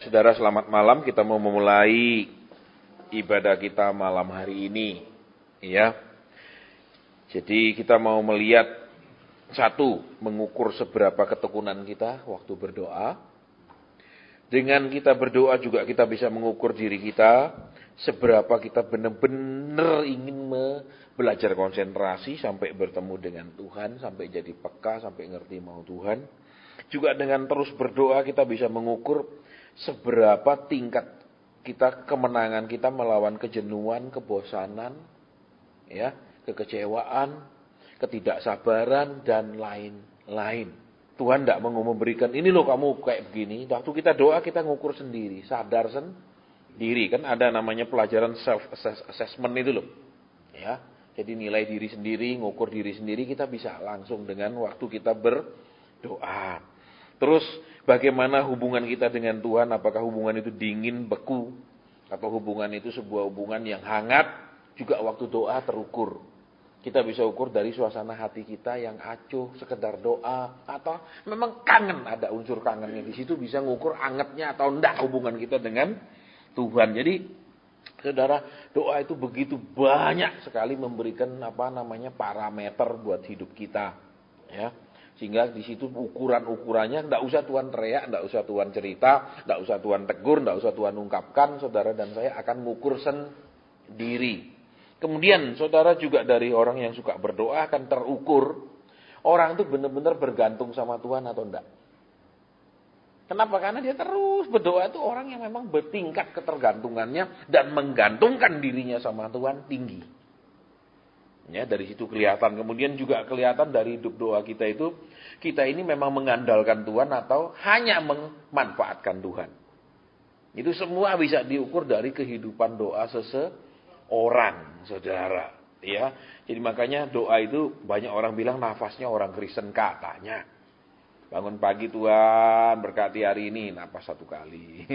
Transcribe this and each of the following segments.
Saudara, selamat malam. Kita mau memulai ibadah kita malam hari ini, ya. Jadi kita mau melihat satu, mengukur seberapa ketekunan kita waktu berdoa. Dengan kita berdoa juga kita bisa mengukur diri kita seberapa kita benar-benar ingin belajar konsentrasi sampai bertemu dengan Tuhan, sampai jadi peka, sampai ngerti mau Tuhan. Juga dengan terus berdoa kita bisa mengukur seberapa tingkat kita kemenangan kita melawan kejenuhan, kebosanan, ya, kekecewaan, ketidaksabaran dan lain-lain. Tuhan tidak mau memberikan ini loh kamu kayak begini. Waktu kita doa kita ngukur sendiri, sadar sendiri. Kan ada namanya pelajaran self assessment itu loh. Ya, jadi nilai diri sendiri, ngukur diri sendiri kita bisa langsung dengan waktu kita berdoa. Terus bagaimana hubungan kita dengan Tuhan? Apakah hubungan itu dingin, beku? Atau hubungan itu sebuah hubungan yang hangat? Juga waktu doa terukur. Kita bisa ukur dari suasana hati kita yang acuh, sekedar doa. Atau memang kangen, ada unsur kangennya di situ. Bisa ngukur angetnya atau enggak hubungan kita dengan Tuhan. Jadi saudara, doa itu begitu banyak sekali memberikan parameter buat hidup kita. Ya. Sehingga di situ ukuran-ukurannya enggak usah Tuhan teriak, enggak usah Tuhan cerita, enggak usah Tuhan tegur, enggak usah Tuhan ungkapkan, saudara dan saya akan mengukur sendiri. Kemudian saudara juga dari orang yang suka berdoa akan terukur orang itu benar-benar bergantung sama Tuhan atau enggak. Kenapa? Karena dia terus berdoa itu orang yang memang bertingkat ketergantungannya dan menggantungkan dirinya sama Tuhan tinggi. Ya, dari situ kelihatan. Kemudian juga kelihatan dari hidup doa kita itu, kita ini memang mengandalkan Tuhan atau hanya memanfaatkan Tuhan. Itu semua bisa diukur dari kehidupan doa seseorang, saudara. Ya, jadi makanya doa itu banyak orang bilang nafasnya orang Kristen katanya. Bangun pagi Tuhan berkati hari ini, napas 1 kali.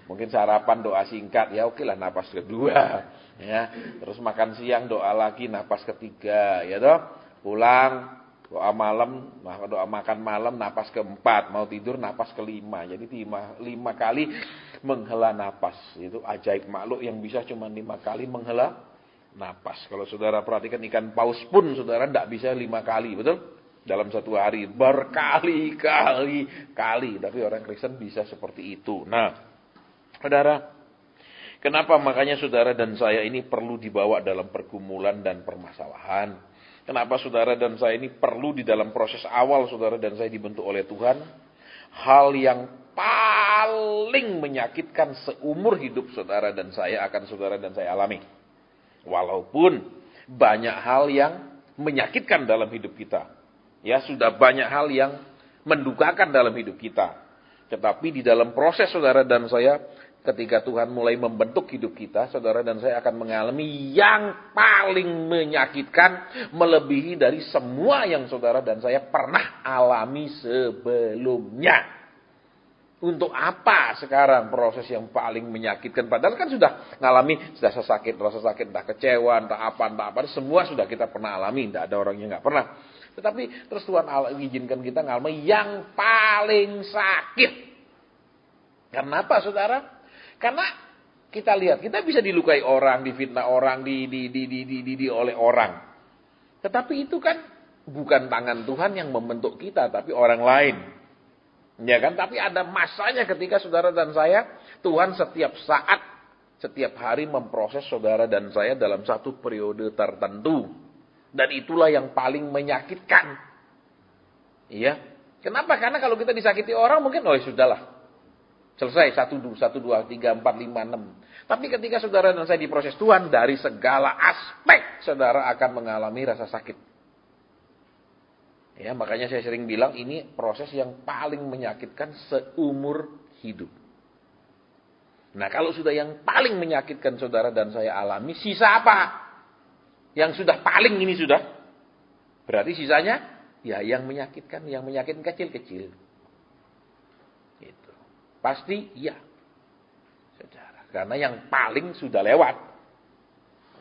Mungkin sarapan doa singkat, ya oke lah napas kedua. Ya, terus makan siang doa lagi napas ketiga, ya toh. Pulang doa malam, doa makan malam napas keempat, mau tidur napas kelima. Jadi 5 kali menghela napas. Itu ajaib makhluk yang bisa cuma 5 kali menghela napas. Kalau saudara perhatikan ikan paus pun saudara tidak bisa 5 kali, betul? Dalam 1 hari berkali-kali, tapi orang Kristen bisa seperti itu. Nah, saudara, kenapa makanya saudara dan saya ini perlu dibawa dalam pergumulan dan permasalahan? Kenapa saudara dan saya ini perlu di dalam proses awal saudara dan saya dibentuk oleh Tuhan? Hal yang paling menyakitkan seumur hidup saudara dan saya akan saudara dan saya alami. Walaupun banyak hal yang menyakitkan dalam hidup kita. Ya, sudah banyak hal yang mendukakan dalam hidup kita. Tetapi di dalam proses saudara dan saya, ketika Tuhan mulai membentuk hidup kita, saudara dan saya akan mengalami yang paling menyakitkan, melebihi dari semua yang saudara dan saya pernah alami sebelumnya. Untuk apa sekarang proses yang paling menyakitkan? Padahal kan sudah ngalami, sudah rasa sakit, entah kecewa, entah apa, semua sudah kita pernah alami, tidak ada orang yang nggak pernah. Tetapi terus Tuhan izinkan kita ngalami yang paling sakit. Kenapa saudara? Karena kita lihat, kita bisa dilukai orang, difitnah orang, oleh orang. Tetapi itu kan bukan tangan Tuhan yang membentuk kita, tapi orang lain. Ya kan? Tapi ada masanya ketika saudara dan saya, Tuhan setiap saat, setiap hari memproses saudara dan saya dalam satu periode tertentu. Dan itulah yang paling menyakitkan. Iya. Kenapa? Karena kalau kita disakiti orang mungkin, oh sudahlah. Selesai, 1, 2, 3, 4, 5, 6. Tapi ketika saudara dan saya diproses Tuhan, dari segala aspek, saudara akan mengalami rasa sakit. Ya, makanya saya sering bilang ini proses yang paling menyakitkan seumur hidup. Nah, kalau sudah yang paling menyakitkan saudara dan saya alami, sisa apa? Yang sudah paling ini sudah. Berarti sisanya ya yang menyakitkan kecil-kecil. Gitu. Pasti iya. Saudara, karena yang paling sudah lewat.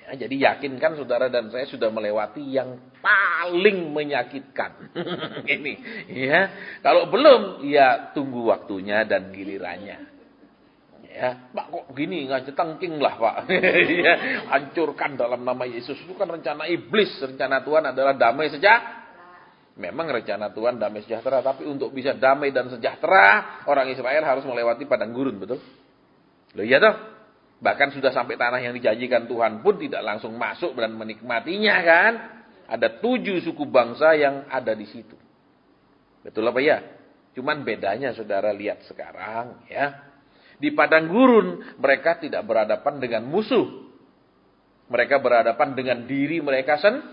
Ya, jadi yakinkan saudara dan saya sudah melewati yang paling paling menyakitkan. Ini, ya. Kalau belum, ya tunggu waktunya dan gilirannya. Ya, Pak kok gini, nggak cetengking lah Pak. Ya, hancurkan dalam nama Yesus. Itu kan rencana iblis. Rencana Tuhan adalah damai sejahtera. Memang rencana Tuhan damai sejahtera. Tapi untuk bisa damai dan sejahtera, orang Israel harus melewati padang gurun, betul? Loh iya toh? Bahkan sudah sampai tanah yang dijanjikan Tuhan pun tidak langsung masuk dan menikmatinya kan. Ada 7 suku bangsa yang ada di situ. Betul apa ya? Cuman bedanya saudara lihat sekarang ya. Di padang gurun mereka tidak berhadapan dengan musuh. Mereka berhadapan dengan diri mereka sendiri.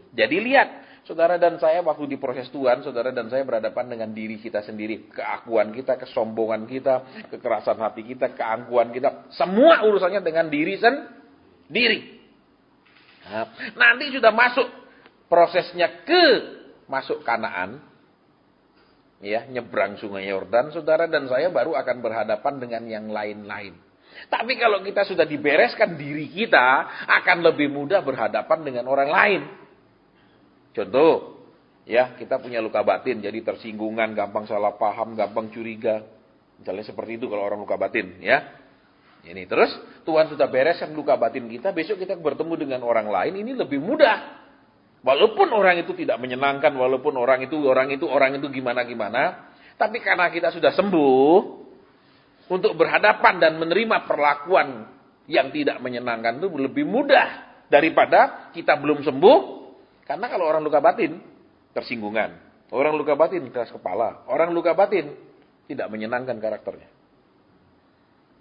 Jadi lihat, saudara dan saya waktu di proses Tuhan, saudara dan saya berhadapan dengan diri kita sendiri. Keakuan kita, kesombongan kita, kekerasan hati kita, keangkuhan kita. Semua urusannya dengan diri sendiri. Nah, nanti sudah masuk prosesnya masuk Kanaan. Ya, nyebrang sungai Yordan, saudara dan saya baru akan berhadapan dengan yang lain-lain. Tapi kalau kita sudah dibereskan diri kita, akan lebih mudah berhadapan dengan orang lain. Contoh, ya kita punya luka batin, jadi tersinggungan, gampang salah paham, gampang curiga. Misalnya seperti itu kalau orang luka batin, ya. Ini terus Tuhan sudah bereskan luka batin kita, besok kita bertemu dengan orang lain, ini lebih mudah. Walaupun orang itu tidak menyenangkan, walaupun orang itu gimana-gimana, tapi karena kita sudah sembuh, untuk berhadapan dan menerima perlakuan yang tidak menyenangkan itu lebih mudah daripada kita belum sembuh. Karena kalau orang luka batin, tersinggungan. Orang luka batin, keras kepala. Orang luka batin, tidak menyenangkan karakternya.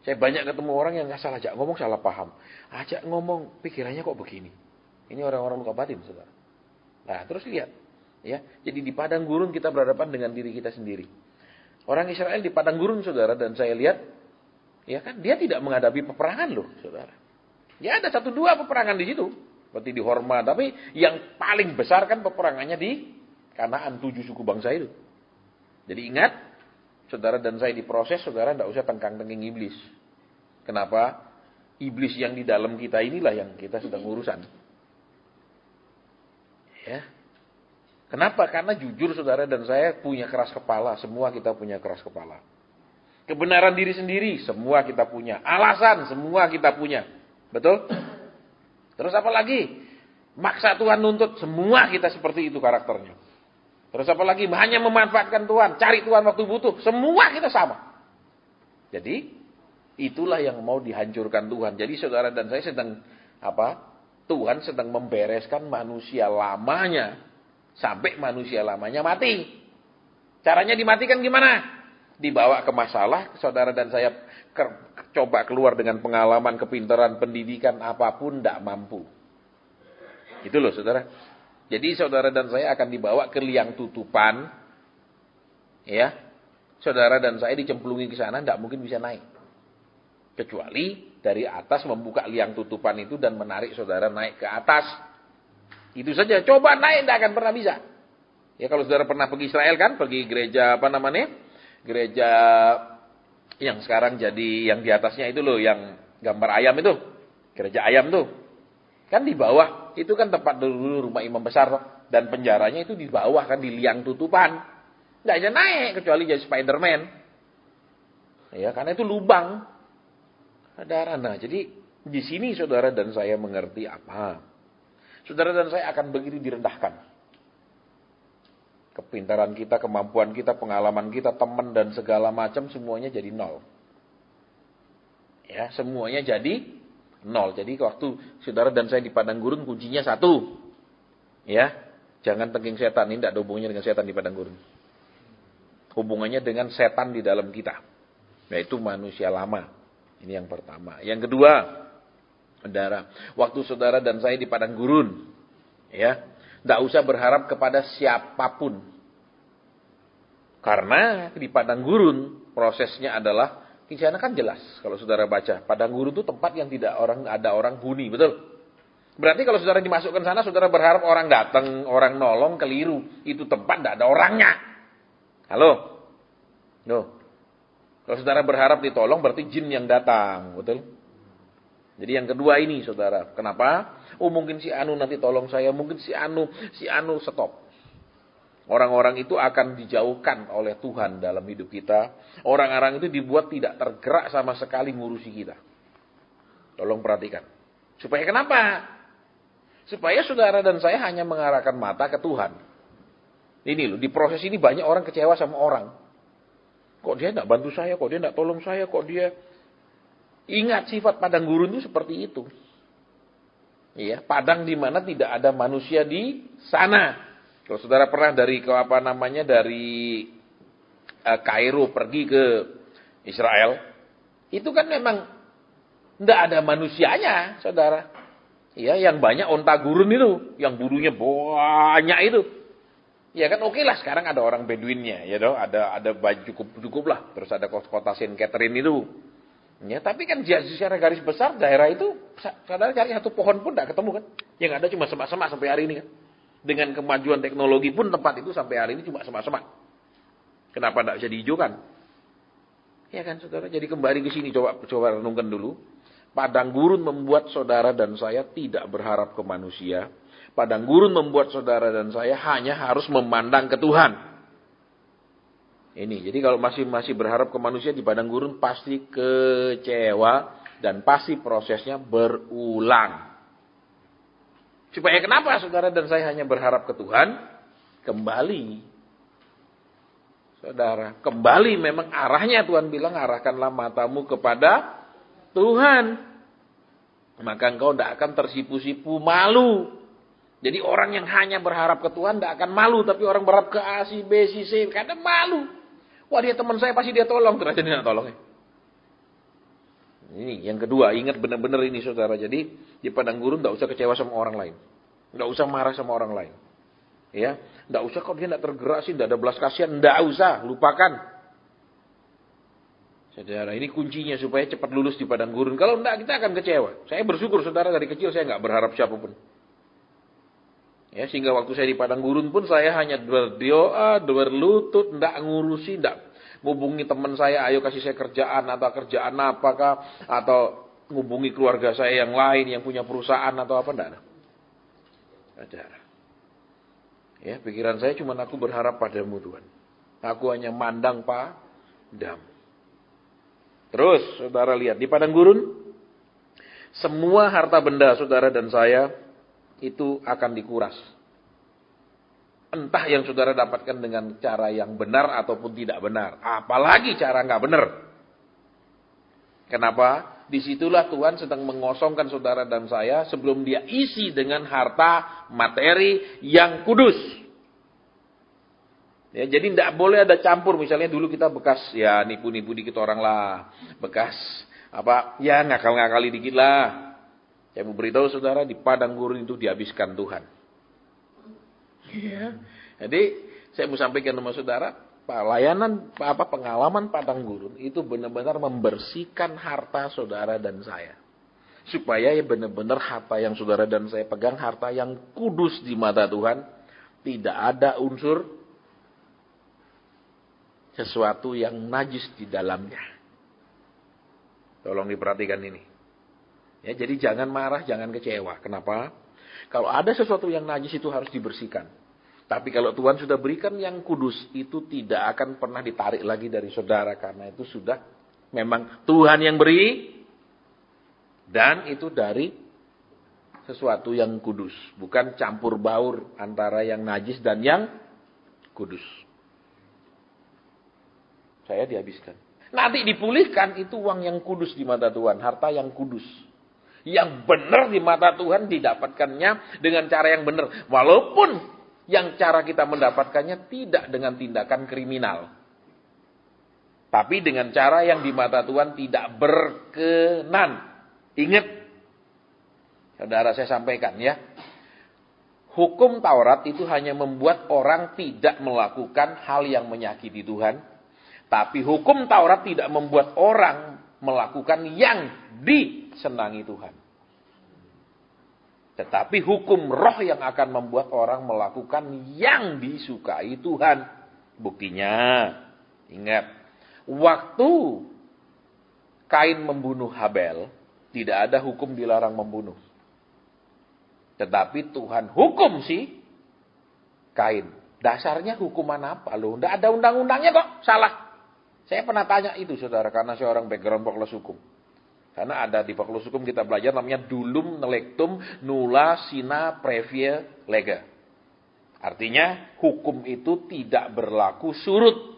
Saya banyak ketemu orang yang salah ajak ngomong, salah paham. Ajak ngomong, pikirannya kok begini. Ini orang-orang luka batin, saudara. Nah, terus lihat, ya. Jadi di padang gurun kita berhadapan dengan diri kita sendiri. Orang Israel di padang gurun, saudara, dan saya lihat, ya kan, dia tidak menghadapi peperangan loh, saudara. Ya ada 1-2 peperangan di situ, seperti di Horma, tapi yang paling besar kan peperangannya di Kanaan, 7 suku bangsa itu. Jadi ingat, saudara dan saya diproses, saudara tidak usah tengkang-tengking iblis. Kenapa? Iblis yang di dalam kita inilah yang kita sedang urusan. Ya. Kenapa? Karena jujur saudara dan saya punya keras kepala. Semua kita punya keras kepala. Kebenaran diri sendiri, semua kita punya. Alasan, semua kita punya. Betul? Terus apa lagi? Maksa Tuhan nuntut, semua kita seperti itu karakternya. Terus apa lagi? Hanya memanfaatkan Tuhan, cari Tuhan waktu butuh. Semua kita sama. Jadi, itulah yang mau dihancurkan Tuhan. Jadi saudara dan saya sedang Tuhan sedang membereskan manusia lamanya sampai manusia lamanya mati. Caranya dimatikan gimana? Dibawa ke masalah, saudara dan saya coba keluar dengan pengalaman, kepintaran, pendidikan apapun tidak mampu. Itu loh saudara. Jadi saudara dan saya akan dibawa ke liang tutupan, ya. Saudara dan saya dicemplungi ke sana tidak mungkin bisa naik. Kecuali dari atas membuka liang tutupan itu dan menarik saudara naik ke atas. Itu saja. Coba naik, tidak akan pernah bisa. Ya kalau saudara pernah pergi Israel kan, pergi gereja gereja yang sekarang jadi yang di atasnya itu loh, yang gambar ayam itu. Gereja ayam tuh. Kan di bawah, itu kan tempat dulu rumah imam besar. Dan penjaranya itu di bawah kan, di liang tutupan. Tidak bisa naik, kecuali jadi Spiderman. Ya, karena itu lubang. Nah, jadi di sini saudara dan saya mengerti apa. Saudara dan saya akan begitu direndahkan. Kepintaran kita, kemampuan kita, pengalaman kita, teman dan segala macam semuanya jadi 0. Ya, semuanya jadi 0. Jadi waktu saudara dan saya di padang gurun kuncinya 1. Ya, jangan tengking setan, ini tidak ada hubungannya dengan setan di padang gurun. Hubungannya dengan setan di dalam kita, yaitu manusia lama. Ini yang pertama. Yang kedua, saudara, waktu saudara dan saya di padang gurun, ya, tidak usah berharap kepada siapapun. Karena di padang gurun prosesnya adalah, di sana kan jelas kalau saudara baca, padang gurun itu tempat yang tidak ada orang huni, betul? Berarti kalau saudara dimasukkan sana, saudara berharap orang datang, orang nolong, keliru. Itu tempat tidak ada orangnya. Halo? No. Kalau saudara berharap ditolong berarti jin yang datang, betul? Jadi yang kedua ini, saudara. Kenapa? Oh, mungkin si Anu nanti tolong saya. Mungkin si Anu stop. Orang-orang itu akan dijauhkan oleh Tuhan dalam hidup kita. Orang-orang itu dibuat tidak tergerak sama sekali ngurusi kita. Tolong perhatikan. Supaya kenapa? Supaya saudara dan saya hanya mengarahkan mata ke Tuhan. Ini loh, di proses ini banyak orang kecewa sama orang. Kok dia tidak bantu saya? Kok dia tidak tolong saya? Kok dia... Ingat, sifat padang gurun itu seperti itu. Iya, padang di mana tidak ada manusia di sana. Kalau saudara pernah dari Kairo pergi ke Israel, itu kan memang tidak ada manusianya, saudara. Iya, yang banyak onta gurun itu, yang burunya banyak itu. Ya kan, oke lah, sekarang ada orang Beduinnya, ya dong, ada cukup lah. Terus ada kota Saint Catherine itu. Ya, tapi kan secara garis besar daerah itu, saudara cari satu pohon pun tidak ketemu kan. Yang ada cuma semak-semak sampai hari ini kan. Dengan kemajuan teknologi pun tempat itu sampai hari ini cuma semak-semak. Kenapa tidak bisa dihijaukan? Ya kan saudara, jadi kembali ke sini coba renungkan dulu. Padang gurun membuat saudara dan saya tidak berharap ke manusia. Padang gurun membuat saudara dan saya hanya harus memandang ke Tuhan. Ini, jadi kalau masih berharap ke manusia di padang gurun pasti kecewa dan pasti prosesnya berulang. Supaya kenapa saudara dan saya hanya berharap ke Tuhan? Kembali. Saudara, kembali memang arahnya Tuhan bilang arahkanlah matamu kepada Tuhan. Maka engkau tidak akan tersipu-sipu malu. Jadi orang yang hanya berharap ke Tuhan tidak akan malu. Tapi orang berharap ke A, si B, si C, kadang malu. Wah, dia teman saya pasti dia tolong, ternyata dia tidak tolong. Ini yang kedua, ingat benar-benar ini saudara. Jadi di padang gurun tidak usah kecewa sama orang lain, tidak usah marah sama orang lain, ya, tidak usah kok dia tidak tergerak sih, tidak ada belas kasihan, tidak usah, lupakan. Saudara, ini kuncinya supaya cepat lulus di padang gurun. Kalau tidak, kita akan kecewa. Saya bersyukur saudara dari kecil saya nggak berharap siapapun. Ya, sehingga waktu saya di padang gurun pun saya hanya berdoa, berlutut, tidak ngurusi, tidak ngubungi teman saya, ayo kasih saya kerjaan atau kerjaan apakah, atau ngubungi keluarga saya yang lain yang punya perusahaan atau apa, tidak ada. Ya, pikiran saya cuma aku berharap padamu Tuhan. Aku hanya mandang padamu. Terus saudara lihat di padang gurun, semua harta benda saudara dan saya itu akan dikuras. Entah yang saudara dapatkan dengan cara yang benar ataupun tidak benar. Apalagi cara nggak benar. Kenapa? Disitulah Tuhan sedang mengosongkan saudara dan saya sebelum dia isi dengan harta materi yang kudus. Ya, jadi tidak boleh ada campur. Misalnya dulu kita bekas ya nipu-nipu dikit orang lah. Bekas apa ya ngakal-ngakali dikit lah. Saya mau beritahu saudara, di padang gurun itu dihabiskan Tuhan. Ya. Jadi saya mau sampaikan sama saudara, pengalaman padang gurun itu benar-benar membersihkan harta saudara dan saya. Supaya ya benar-benar harta yang saudara dan saya pegang, harta yang kudus di mata Tuhan. Tidak ada unsur sesuatu yang najis di dalamnya. Tolong diperhatikan ini. Ya, jadi jangan marah, jangan kecewa. Kenapa? Kalau ada sesuatu yang najis itu harus dibersihkan. Tapi kalau Tuhan sudah berikan yang kudus, itu tidak akan pernah ditarik lagi dari saudara. Karena itu sudah memang Tuhan yang beri. Dan itu dari sesuatu yang kudus. Bukan campur baur antara yang najis dan yang kudus. Saya dihabiskan. Nanti dipulihkan, itu uang yang kudus di mata Tuhan. Harta yang kudus. Yang benar di mata Tuhan didapatkannya dengan cara yang benar. Walaupun yang cara kita mendapatkannya tidak dengan tindakan kriminal. Tapi dengan cara yang di mata Tuhan tidak berkenan. Ingat, saudara saya sampaikan ya. Hukum Taurat itu hanya membuat orang tidak melakukan hal yang menyakiti Tuhan. Tapi hukum Taurat tidak membuat orang melakukan yang disenangi Tuhan. Tetapi hukum roh yang akan membuat orang melakukan yang disukai Tuhan. Buktinya, ingat, waktu Kain membunuh Habel, Tidak ada hukum dilarang membunuh. Tetapi Tuhan hukum si Kain. Dasarnya hukuman apa loh? Tidak ada undang-undangnya kok. Salah. Saya pernah tanya itu saudara. Karena saya orang background fakultas hukum. Karena ada di fakultas hukum kita belajar namanya dulum nelectum nulla sine previa lega. Artinya hukum itu tidak berlaku surut.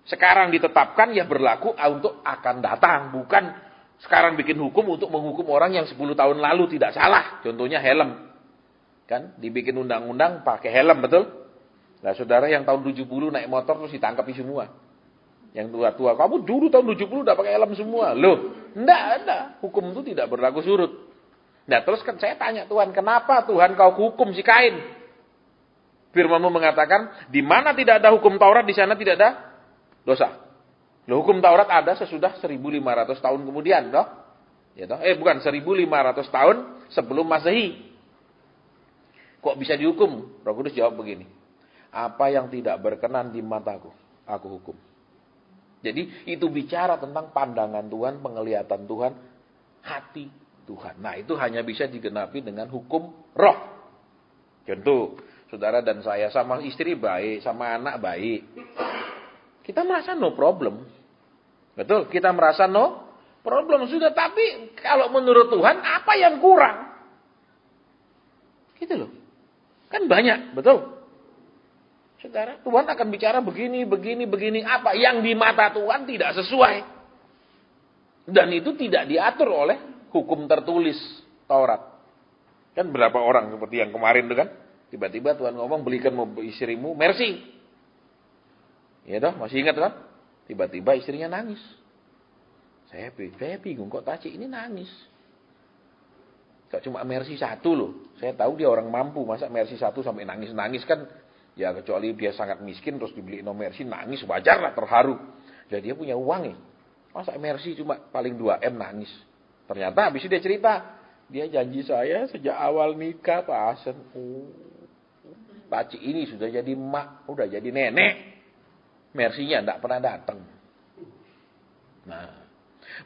Sekarang ditetapkan ya berlaku untuk akan datang. Bukan sekarang bikin hukum untuk menghukum orang yang 10 tahun lalu tidak salah. Contohnya helm. Kan dibikin undang-undang pakai helm, betul? Nah saudara yang tahun 70 naik motor terus ditangkapi semua. Yang tua-tua, kamu dulu tahun 70 udah pakai helm semua. Loh, enggak ada. Hukum itu tidak berlaku surut. Nah terus kan saya tanya Tuhan, kenapa Tuhan kau hukum si Kain? Firman-Mu mengatakan, di mana tidak ada hukum Taurat, di sana tidak ada dosa. Loh, hukum Taurat ada sesudah 1500 tahun kemudian, toh? Ya, toh? Bukan, 1500 tahun sebelum Masehi. Kok bisa dihukum? Roh Kudus jawab begini. Apa yang tidak berkenan di mataku, aku hukum. Jadi itu bicara tentang pandangan Tuhan, penglihatan Tuhan, hati Tuhan. Nah itu hanya bisa digenapi dengan hukum roh. Contoh, saudara dan saya sama istri baik, sama anak baik. Kita merasa no problem. Betul, kita merasa no problem. Sudah, tapi kalau menurut Tuhan apa yang kurang? Gitu loh. Kan banyak, betul. Saudara, Tuhan akan bicara begini. Apa yang di mata Tuhan tidak sesuai. Dan itu tidak diatur oleh hukum tertulis Taurat. Kan berapa orang seperti yang kemarin itu kan. Tiba-tiba Tuhan ngomong belikan istrimu Mercy. Ya toh, masih ingat kan? Tiba-tiba istrinya nangis. Saya bingung kok Taci ini nangis. Kok cuma Mercy 1 loh. Saya tahu dia orang mampu. Masa Mercy 1 sampai nangis-nangis kan. Ya kecuali dia sangat miskin terus dibeli Mercy nangis. Wajar lah terharu. Jadi dia punya uang ya. Masa Mercy cuma paling 2M nangis. Ternyata habis itu dia cerita. Dia janji saya sejak awal nikah Pak Hasan. Taci ini sudah jadi emak. Udah jadi nenek. Mercy-nya tidak pernah datang. Nah.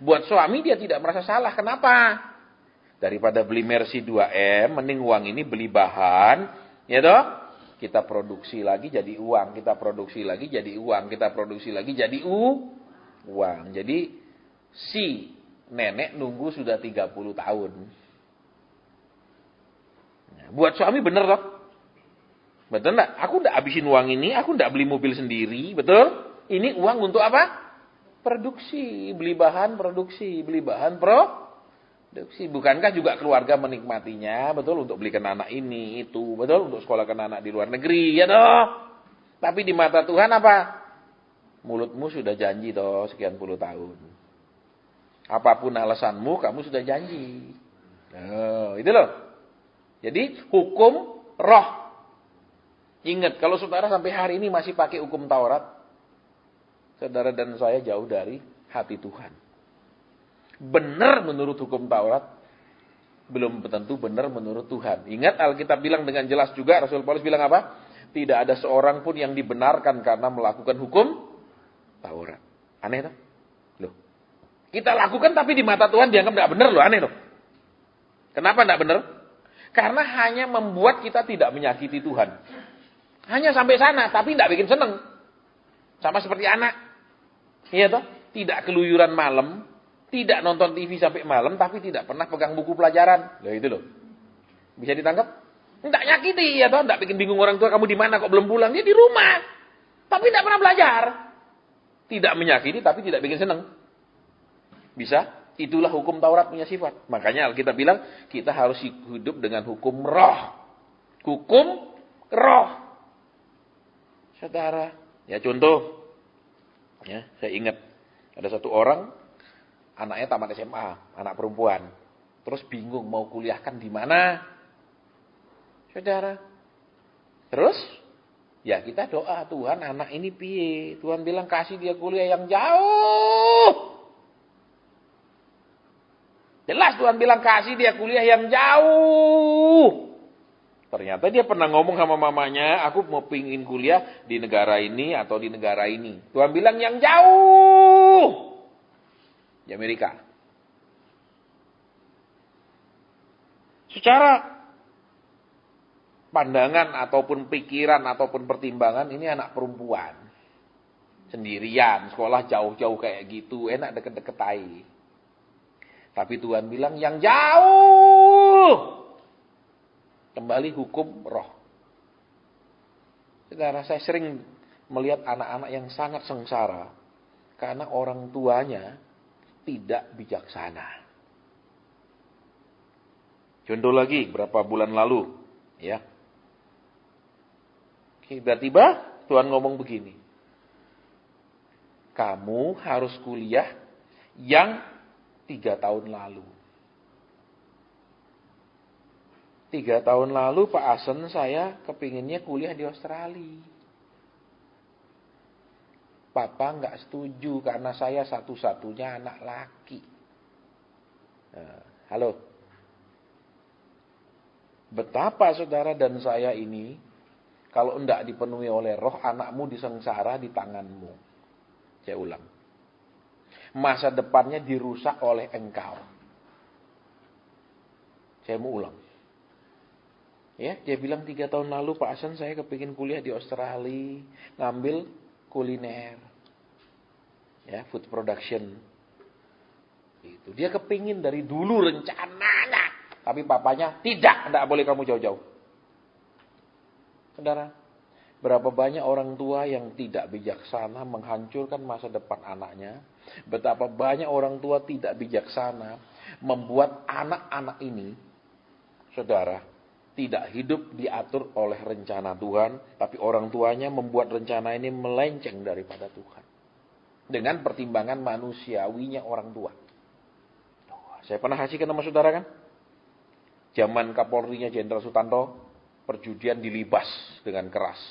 Buat suami dia tidak merasa salah. Kenapa? Daripada beli Mercy 2M, mending uang ini beli bahan, ya toh? Kita produksi lagi jadi uang, kita produksi lagi jadi uang, kita produksi lagi jadi uang. Jadi si nenek nunggu sudah 30 tahun. Nah, buat suami bener toh? Betul enggak? Aku enggak habisin uang ini, aku enggak beli mobil sendiri, betul? Ini uang untuk apa? Produksi, beli bahan produksi, beli bahan produksi. Bukankah juga keluarga menikmatinya, betul, untuk belikan anak ini, itu, betul, untuk sekolahkan anak di luar negeri, ya toh. Tapi di mata Tuhan apa? Mulutmu sudah janji toh sekian puluh tahun. Apapun alasanmu, kamu sudah janji. Oh, itu loh. Jadi hukum roh. Ingat, kalau saudara sampai hari ini masih pakai hukum Taurat, saudara dan saya jauh dari hati Tuhan. Benar menurut hukum Taurat, belum tentu benar menurut Tuhan. Ingat Alkitab bilang dengan jelas juga, Rasul Paulus bilang apa? Tidak ada seorang pun yang dibenarkan karena melakukan hukum Taurat. Aneh toh? Loh. Kita lakukan tapi di mata Tuhan dianggap tidak benar loh, aneh loh. Kenapa tidak benar? Karena hanya membuat kita tidak menyakiti Tuhan. Hanya sampai sana, tapi tidak bikin seneng. Sama seperti anak. Iya toh? Tidak keluyuran malam. Tidak nonton TV sampai malam, tapi tidak pernah pegang buku pelajaran. Loh itu loh. Bisa ditangkap? Tidak nyakiti, ya toh? Tidak bikin bingung orang tua, kamu di mana kok belum pulang? Dia di rumah. Tapi tidak pernah belajar. Tidak menyakiti, tapi tidak bikin senang. Bisa? Itulah hukum Taurat punya sifat. Makanya Alkitab bilang, kita harus hidup dengan hukum roh. Hukum roh. Saudara. Ya contoh. Ya, saya ingat. Ada satu orang, anaknya tamat SMA, anak perempuan. Terus bingung mau kuliahkan di mana. Saudara. Terus, ya kita doa, Tuhan anak ini piye. Tuhan bilang kasih dia kuliah yang jauh. Jelas Tuhan bilang kasih dia kuliah yang jauh. Ternyata dia pernah ngomong sama mamanya, aku mau pingin kuliah di negara ini atau di negara ini. Tuhan bilang yang jauh. Di Amerika. Secara pandangan ataupun pikiran ataupun pertimbangan, ini anak perempuan. Sendirian, sekolah jauh-jauh kayak gitu, enak deket-deket aja. Tapi Tuhan bilang yang jauh. Kembali hukum roh. Saudara, saya sering melihat anak-anak yang sangat sengsara. Karena orang tuanya tidak bijaksana. Contoh lagi, berapa bulan lalu. Ya. Tiba-tiba Tuhan ngomong begini. Kamu harus kuliah yang 3 tahun lalu. 3 tahun lalu Pak Asen saya kepinginnya kuliah di Australia. Papa nggak setuju karena saya satu-satunya anak laki. Nah, halo. Betapa saudara dan saya ini, kalau enggak dipenuhi oleh roh, anakmu disengsara di tanganmu. Saya ulang. Masa depannya dirusak oleh engkau. Saya mau ulang. Ya, dia bilang 3 tahun lalu, Pak Asen saya kepingin kuliah di Australia, ngambil kuliner. Ya, food production. Itu. Dia kepingin dari dulu rencananya. Tapi papanya, tidak boleh kamu jauh-jauh. Saudara, berapa banyak orang tua yang tidak bijaksana menghancurkan masa depan anaknya. Betapa banyak orang tua tidak bijaksana membuat anak-anak ini, saudara, tidak hidup diatur oleh rencana Tuhan. Tapi orang tuanya membuat rencana ini melenceng daripada Tuhan. Dengan pertimbangan manusiawinya orang tua. Saya pernah kasihkan nama saudara kan? Zaman Kapolrinya Jenderal Sutanto, perjudian dilibas dengan keras.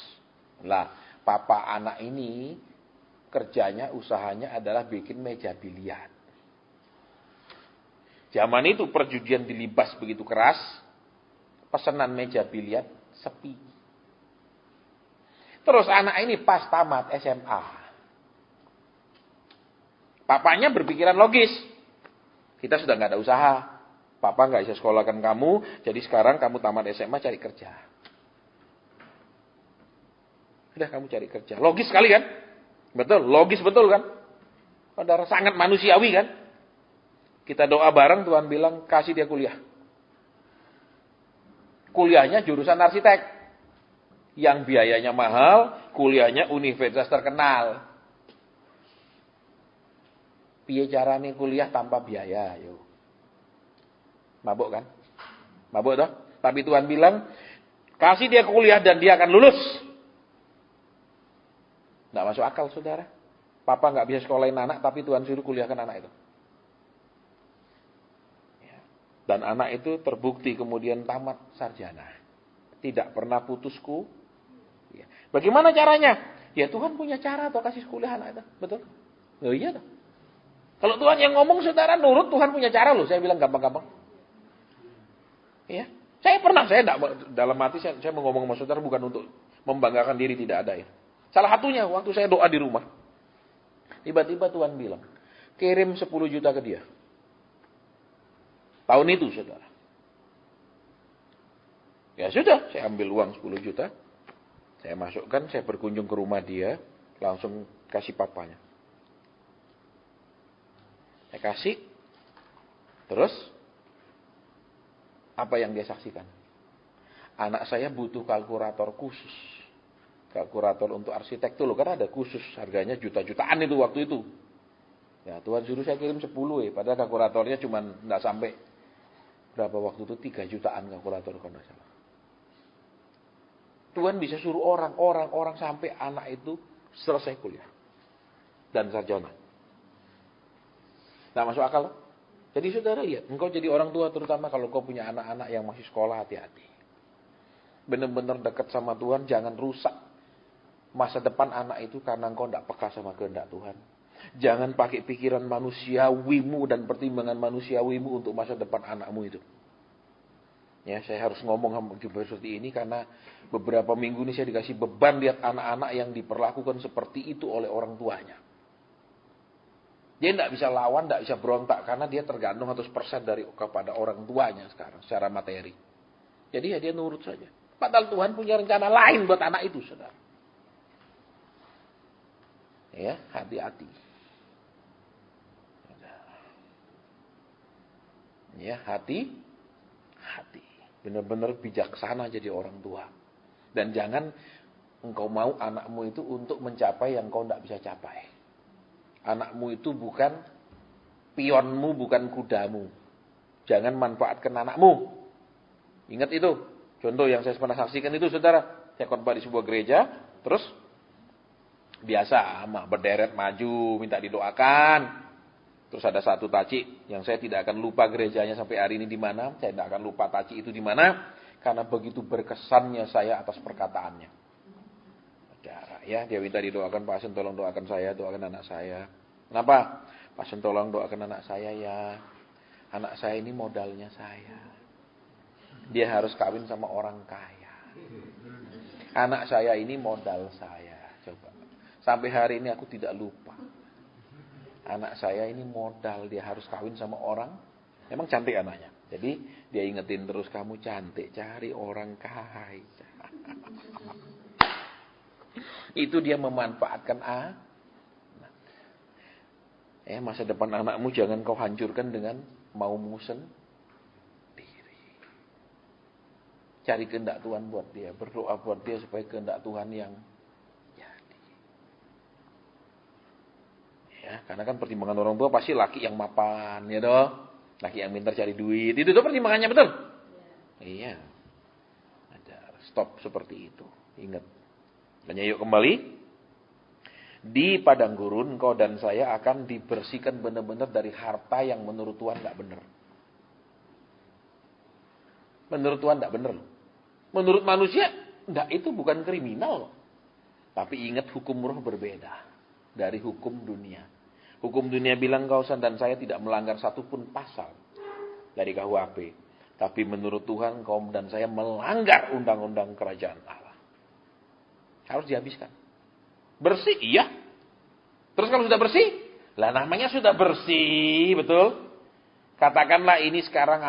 Lah, papa anak ini kerjanya, usahanya adalah bikin meja biliar. Zaman itu perjudian dilibas begitu keras, pesanan meja biliar sepi. Terus anak ini pas tamat SMA. Papanya berpikiran logis. Kita sudah nggak ada usaha. Papa nggak bisa sekolahkan kamu, jadi sekarang kamu tamat SMA cari kerja. Udah kamu cari kerja. Logis sekali kan? Betul, logis betul kan? Saudara, sangat manusiawi kan? Kita doa bareng, Tuhan bilang kasih dia kuliah. Kuliahnya jurusan arsitek. Yang biayanya mahal, kuliahnya universitas terkenal. Piye carane kuliah tanpa biaya, yuk. Mabuk kan? Mabuk toh? Tapi Tuhan bilang, kasih dia kuliah dan dia akan lulus. Nggak masuk akal, saudara. Papa nggak bisa sekolahin anak, tapi Tuhan suruh kuliahkan anak itu. Dan anak itu terbukti kemudian tamat sarjana. Tidak pernah putusku. Bagaimana caranya? Ya Tuhan punya cara toh kasih kuliah anak itu. Betul? Oh iya toh. Kalau Tuhan yang ngomong, saudara nurut, Tuhan punya cara loh. Saya bilang gampang-gampang. Ya, saya enggak, dalam hati saya mau ngomong sama saudara bukan untuk membanggakan diri, tidak ada ya. Salah satunya waktu saya doa di rumah. Tiba-tiba Tuhan bilang, kirim 10 juta ke dia. Tahun itu saudara. Ya sudah, saya ambil uang 10 juta. Saya masukkan, saya berkunjung ke rumah dia. Langsung kasih papanya. Saya kasih. Terus apa yang dia saksikan? Anak saya butuh kalkulator khusus. Kalkulator untuk arsitektur loh. Karena ada khusus. Harganya juta-jutaan itu waktu itu. Ya Tuhan suruh saya kirim 10 ya. Padahal kalkulatornya cuma nggak sampai. Berapa waktu itu? 3 jutaan kalkulator kalau nggak salah. Tuhan bisa suruh orang sampai anak itu selesai kuliah. Dan sarjana. Nggak masuk akal loh. Jadi saudara lihat, engkau jadi orang tua terutama kalau kau punya anak-anak yang masih sekolah, hati-hati. Benar-benar dekat sama Tuhan, jangan rusak masa depan anak itu karena engkau tidak peka sama kehendak Tuhan. Jangan pakai pikiran manusiawimu dan pertimbangan manusiawimu untuk masa depan anakmu itu. Ya, saya harus ngomong seperti ini karena beberapa minggu ini saya dikasih beban lihat anak-anak yang diperlakukan seperti itu oleh orang tuanya. Dia tidak bisa lawan, tidak bisa berontak karena dia tergantung 100% kepada orang tuanya sekarang secara materi. Jadi ya dia nurut saja. Padahal Tuhan punya rencana lain buat anak itu, saudara. Ya, hati-hati. Ya, hati. Benar-benar bijaksana jadi orang tua. Dan jangan engkau mau anakmu itu untuk mencapai yang kau tidak bisa capai. Anakmu itu bukan pionmu, bukan kudamu. Jangan manfaatkan anakmu. Ingat itu. Contoh yang saya pernah saksikan itu, saudara. Saya khotbah di sebuah gereja. Terus biasa, berderet maju, minta didoakan. Terus ada satu taci yang saya tidak akan lupa gerejanya sampai hari ini di mana. Saya tidak akan lupa taci itu di mana. Karena begitu berkesannya saya atas perkataannya. Saudara, ya, dia minta didoakan, Pak Asen tolong doakan saya, doakan anak saya. Kenapa? Pak Asen tolong doakan anak saya ya. Anak saya ini modalnya saya. Dia harus kawin sama orang kaya. Anak saya ini modal saya. Coba. Sampai hari ini aku tidak lupa. Anak saya ini modal, dia harus kawin sama orang. Emang cantik anaknya. Jadi dia ingetin terus, kamu cantik, cari orang kaya. Itu dia memanfaatkan masa depan anakmu jangan kau hancurkan dengan maumu sendiri. Cari kehendak Tuhan buat dia, berdoa buat dia supaya kehendak Tuhan yang jadi. Ya, karena kan pertimbangan orang tua pasti laki yang mapan, ya toh. Laki yang pintar cari duit. Itu tuh pertimbangannya, betul? Iya. Ada stop seperti itu. Ingat. Dan yuk kembali. Di padang gurun kau dan saya akan dibersihkan benar-benar dari harta yang menurut Tuhan enggak benar. Menurut Tuhan enggak benar. Menurut manusia enggak, itu bukan kriminal. Tapi ingat, hukum roh berbeda dari hukum dunia. Hukum dunia bilang kau dan saya tidak melanggar satupun pasal dari KUHP. Tapi menurut Tuhan kau dan saya melanggar undang-undang kerajaan Allah. Harus dihabiskan. Bersih, iya. Terus kalau sudah bersih, lah namanya sudah bersih, betul? Katakanlah ini sekarang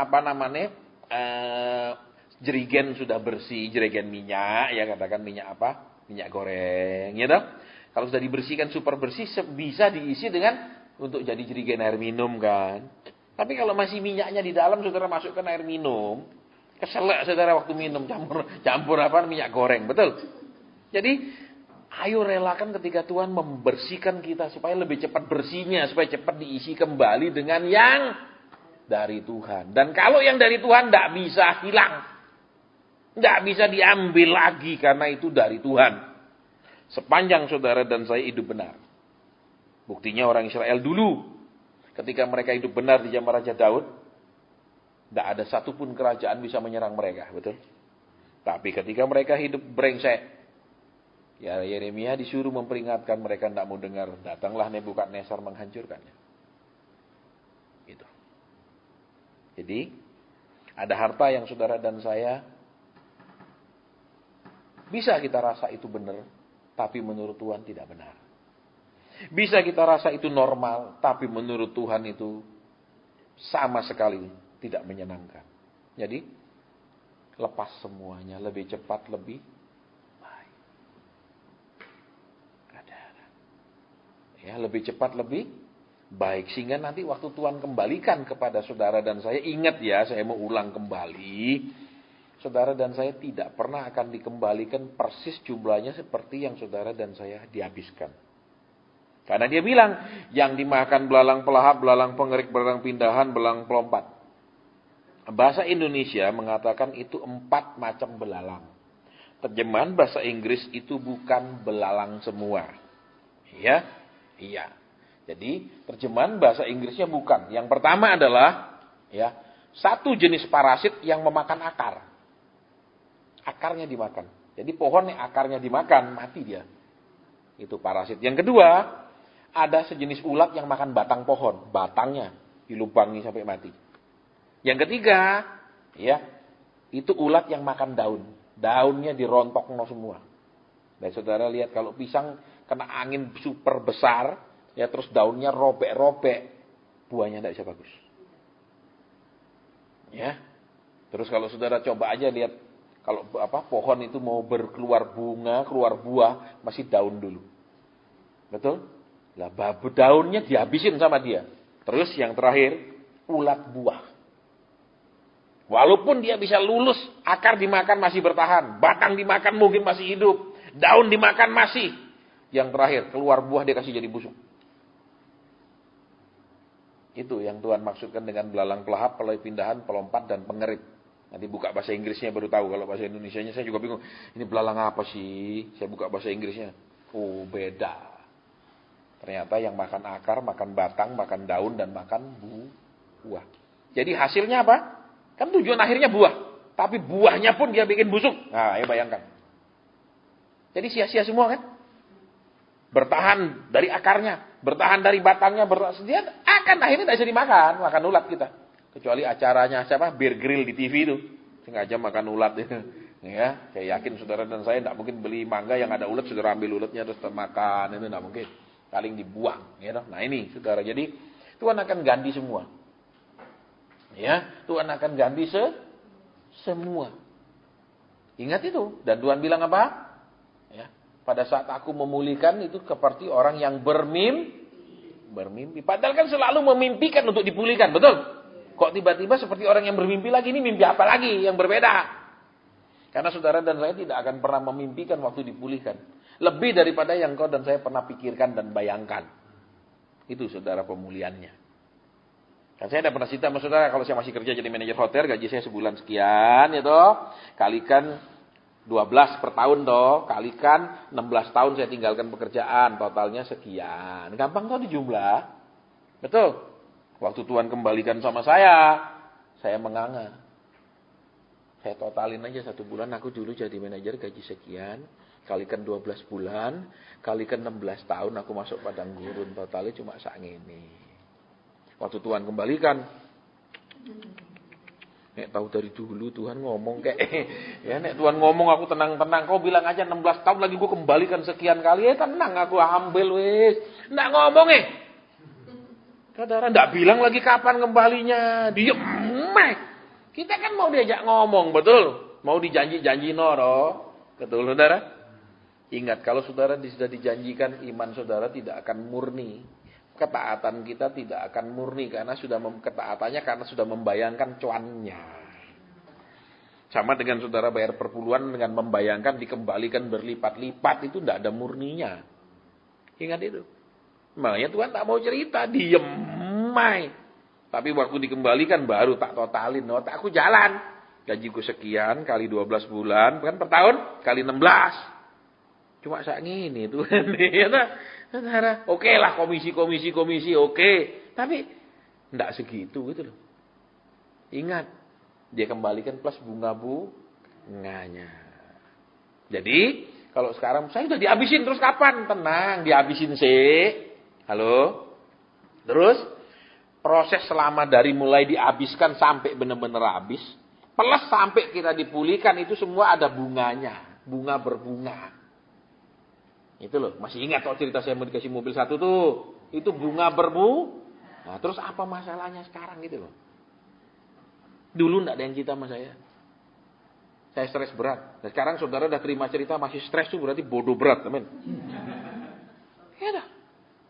jerigen sudah bersih, jerigen minyak, ya katakan minyak apa? Minyak goreng, ya toh? Kalau sudah dibersihkan super bersih, bisa diisi dengan untuk jadi jerigen air minum kan. Tapi kalau masih minyaknya di dalam, saudara masukkan air minum, keselak saudara waktu minum, campur minyak goreng, betul? Jadi, ayo relakan ketika Tuhan membersihkan kita supaya lebih cepat bersihnya, supaya cepat diisi kembali dengan yang dari Tuhan. Dan kalau yang dari Tuhan tidak bisa hilang, tidak bisa diambil lagi karena itu dari Tuhan. Sepanjang saudara dan saya hidup benar. Buktinya orang Israel dulu, ketika mereka hidup benar di zaman Raja Daud, tidak ada satupun kerajaan bisa menyerang mereka, betul? Tapi ketika mereka hidup brengsek, ya Yeremia disuruh memperingatkan mereka tidak mau dengar. Datanglah Nebukadnezar menghancurkannya. Itu. Jadi, ada harta yang saudara dan saya bisa kita rasa itu benar, tapi menurut Tuhan tidak benar. Bisa kita rasa itu normal, tapi menurut Tuhan itu sama sekali tidak menyenangkan. Jadi, lepas semuanya, lebih cepat, lebih baik. Ya, lebih cepat, lebih baik. Sehingga nanti waktu Tuhan kembalikan kepada saudara dan saya, ingat ya, saya mau ulang kembali. Saudara dan saya tidak pernah akan dikembalikan persis jumlahnya seperti yang saudara dan saya dihabiskan. Karena dia bilang, yang dimakan belalang pelahap, belalang pengerik, belalang pindahan, belalang pelompat. Bahasa Indonesia mengatakan itu 4 macam belalang. Terjemahan bahasa Inggris itu bukan belalang semua. Iya, iya. Jadi terjemahan bahasa Inggrisnya bukan. Yang pertama adalah ya, satu jenis parasit yang memakan akar. Akarnya dimakan. Jadi pohon yang akarnya dimakan, mati dia. Itu parasit. Yang kedua, ada sejenis ulat yang makan batang pohon. Batangnya dilubangi sampai mati. Yang ketiga, ya, itu ulat yang makan daun. Daunnya dirontok semua. Dan saudara lihat kalau pisang kena angin super besar, ya terus daunnya robek-robek, buahnya tidak bisa bagus. Ya. Terus kalau saudara coba aja lihat, kalau pohon itu mau berkeluar bunga, keluar buah, masih daun dulu. Betul? Lah daunnya dihabisin sama dia. Terus yang terakhir, ulat buah. Walaupun dia bisa lulus, akar dimakan masih bertahan, batang dimakan mungkin masih hidup, daun dimakan masih. Yang terakhir, keluar buah dia kasih jadi busuk. Itu yang Tuhan maksudkan dengan belalang pelahap, pelai pindahan, pelompat, dan pengerit. Nanti buka bahasa Inggrisnya baru tahu. Kalau bahasa Indonesianya saya juga bingung. Ini belalang apa sih? Saya buka bahasa Inggrisnya. Oh, beda. Ternyata yang makan akar, makan batang, makan daun, dan makan buah. Jadi hasilnya apa? Kan tujuan akhirnya buah. Tapi buahnya pun dia bikin busuk. Nah, ayo bayangkan. Jadi sia-sia semua kan? Bertahan dari akarnya, bertahan dari batangnya, dia akan akhirnya tidak bisa dimakan, makan ulat kita. Kecuali acaranya siapa? Bear Grill di TV itu, sengaja makan ulat. Ya, saya yakin saudara dan saya tidak mungkin beli mangga yang ada ulat, saudara ambil ulatnya terus makan, itu tidak mungkin. Paling dibuang, ya. Nah ini saudara, jadi Tuhan akan ganti semua. Ya, Tuhan akan ganti semua. Ingat itu. Dan Tuhan bilang apa? Ya. Pada saat aku memulihkan itu seperti orang yang bermimpi. Padahal kan selalu memimpikan untuk dipulihkan, betul? Kok tiba-tiba seperti orang yang bermimpi lagi, ini mimpi apa lagi yang berbeda? Karena saudara dan saya tidak akan pernah memimpikan waktu dipulihkan. Lebih daripada yang kau dan saya pernah pikirkan dan bayangkan. Itu saudara pemulihannya. Kan saya tidak pernah cerita sama saudara, kalau saya masih kerja jadi manajer hotel, gaji saya sebulan sekian, ya toh. Kalikan 12 per tahun toh, kalikan 16 tahun saya tinggalkan pekerjaan, totalnya sekian. Gampang toh dijumlah. Betul. Waktu Tuhan kembalikan sama saya menganga. Saya totalin aja 1 bulan, aku dulu jadi manajer gaji sekian, kalikan 12 bulan, kalikan 16 tahun aku masuk padang gurun, totalnya cuma sak ngene. Waktu Tuhan kembalikan, nek tahu dari dulu Tuhan ngomong kayak ya nek Tuhan ngomong aku tenang-tenang, kau bilang aja 16 tahun lagi gue kembalikan sekian kali, tenang aku ambil wis. Ndak ngomong saudara ndak bilang lagi kapan kembalinya, diem Kita kan mau diajak ngomong, betul? Mau dijanji-janji noro, betul saudara? Ingat kalau saudara sudah dijanjikan, iman saudara tidak akan murni. Ketaatan kita tidak akan murni karena ketaatannya karena sudah membayangkan cuannya. Sama dengan saudara bayar perpuluhan dengan membayangkan dikembalikan berlipat-lipat, itu tidak ada murninya. Ingat itu. Makanya Tuhan tak mau cerita, diem. Tapi waktu dikembalikan baru tak totalin. Aku jalan. Gajiku sekian kali 12 bulan, kan per tahun kali 16. Cuma saat ini Tuhan. Saudara, oke lah komisi, oke. Tapi enggak segitu gitu loh. Ingat, dia kembalikan plus bunganya. Jadi, kalau sekarang saya sudah dihabisin, terus kapan? Tenang, dihabisin sih. Halo? Terus, proses selama dari mulai dihabiskan sampai benar-benar habis, plus sampai kita dipulihkan, itu semua ada bunganya. Bunga berbunga. Itu loh, masih ingat kok cerita saya mau dikasih mobil satu tuh. Itu bunga Nah, terus apa masalahnya sekarang gitu loh. Dulu enggak ada yang cerita sama saya. Saya stres berat. Dan sekarang saudara udah terima cerita masih stres tuh berarti bodoh berat, teman. Ya dah.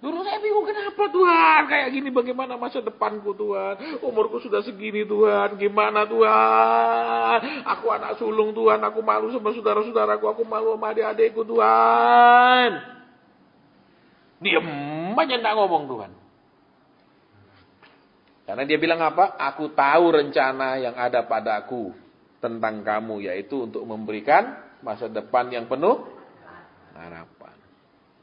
Dulu saya bingung kenapa Tuhan kayak gini, bagaimana masa depanku Tuhan, umurku sudah segini Tuhan, gimana Tuhan, aku anak sulung Tuhan, aku malu sama saudara-saudaraku, aku malu sama adik-adikku Tuhan. Diam aja enggak ngomong Tuhan. Karena dia bilang apa? Aku tahu rencana yang ada padaku tentang kamu, yaitu untuk memberikan masa depan yang penuh harapan.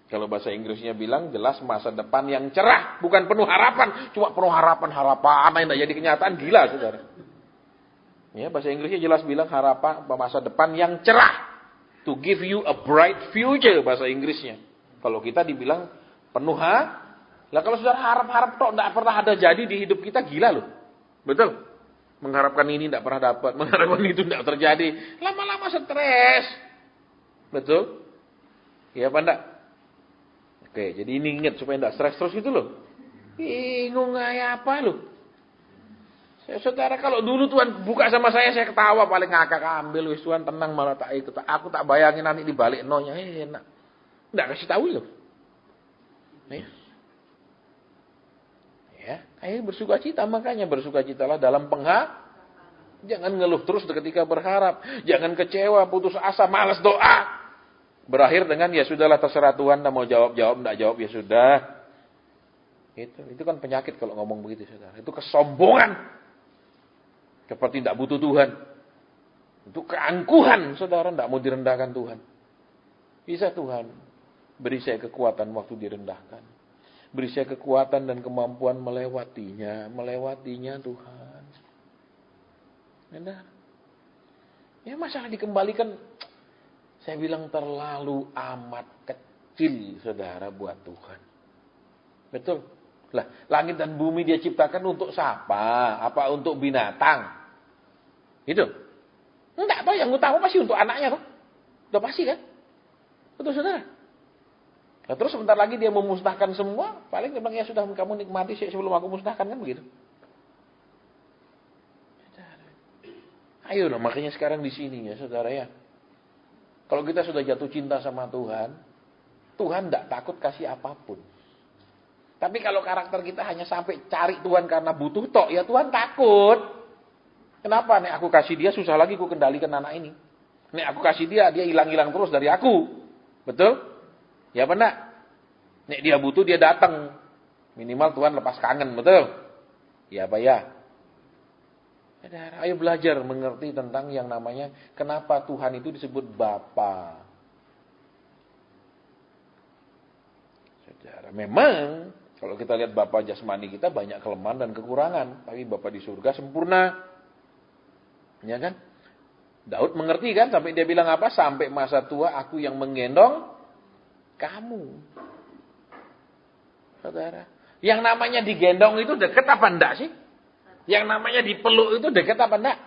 Kalau bahasa Inggrisnya bilang jelas masa depan yang cerah, bukan penuh harapan, cuma penuh harapan yang tidak jadi kenyataan, gila saudara. Ya, bahasa Inggrisnya jelas bilang harapan masa depan yang cerah, to give you a bright future bahasa Inggrisnya. Kalau kita dibilang penuh lah kalau saudara harap-harap tok tidak pernah ada jadi di hidup kita, gila loh, betul? Mengharapkan ini tidak pernah dapat, mengharapkan itu tidak terjadi, lama-lama stres, betul? Ya apa enggak? Oke, jadi ini ingat supaya tidak stres terus gitu loh. Bingung kayak apa loh. Saudara, kalau dulu Tuhan buka sama saya ketawa paling ngakak ambil wis Tuhan tenang malah tak ikut. Aku tak bayangin nanti dibalik nonya enak. Enggak kasih tahu loh. Ya, ayo bersukacita, makanya bersukacitalah dalam jangan ngeluh terus ketika berharap, jangan kecewa, putus asa, malas doa. Berakhir dengan ya sudahlah terserah Tuhan, mau jawab enggak jawab ya sudah. Itu kan penyakit kalau ngomong begitu, Saudara. Itu kesombongan. Seperti tidak butuh Tuhan. Itu keangkuhan, Saudara, tidak mau direndahkan Tuhan. Bisa Tuhan beri saya kekuatan waktu direndahkan. Beri saya kekuatan dan kemampuan melewatinya Tuhan. Benar. Ya masalah dikembalikan, saya bilang terlalu amat kecil, Saudara, buat Tuhan. Betul. Lah, langit dan bumi dia ciptakan untuk siapa? Apa untuk binatang? Itu. Enggak, Pak, yang utama pasti untuk anaknya, Pak. Udah pasti kan? Betul, Saudara. Nah, terus sebentar lagi dia memusnahkan semua, paling dia bilang ya sudah kamu nikmati sebelum aku musnahkan, kan begitu. Ayo lah, makanya sekarang di sini ya, Saudara ya. Kalau kita sudah jatuh cinta sama Tuhan, Tuhan enggak takut kasih apapun. Tapi kalau karakter kita hanya sampai cari Tuhan karena butuh tok, ya Tuhan takut. Kenapa? Nek aku kasih dia susah lagi aku kendalikan anak ini. Nek aku kasih dia hilang-hilang terus dari aku. Betul? Ya apa enggak? Nek dia butuh dia datang. Minimal Tuhan lepas kangen, betul? Ya apa ya? Ayo belajar mengerti tentang yang namanya kenapa Tuhan itu disebut Bapa. Saudara, memang kalau kita lihat Bapa jasmani kita banyak kelemahan dan kekurangan, tapi Bapa di surga sempurna. Ya kan? Daud mengerti kan sampai dia bilang apa? Sampai masa tua aku yang menggendong kamu. Saudara, yang namanya digendong itu dekat apa enggak sih? Yang namanya dipeluk itu dekat apa enggak?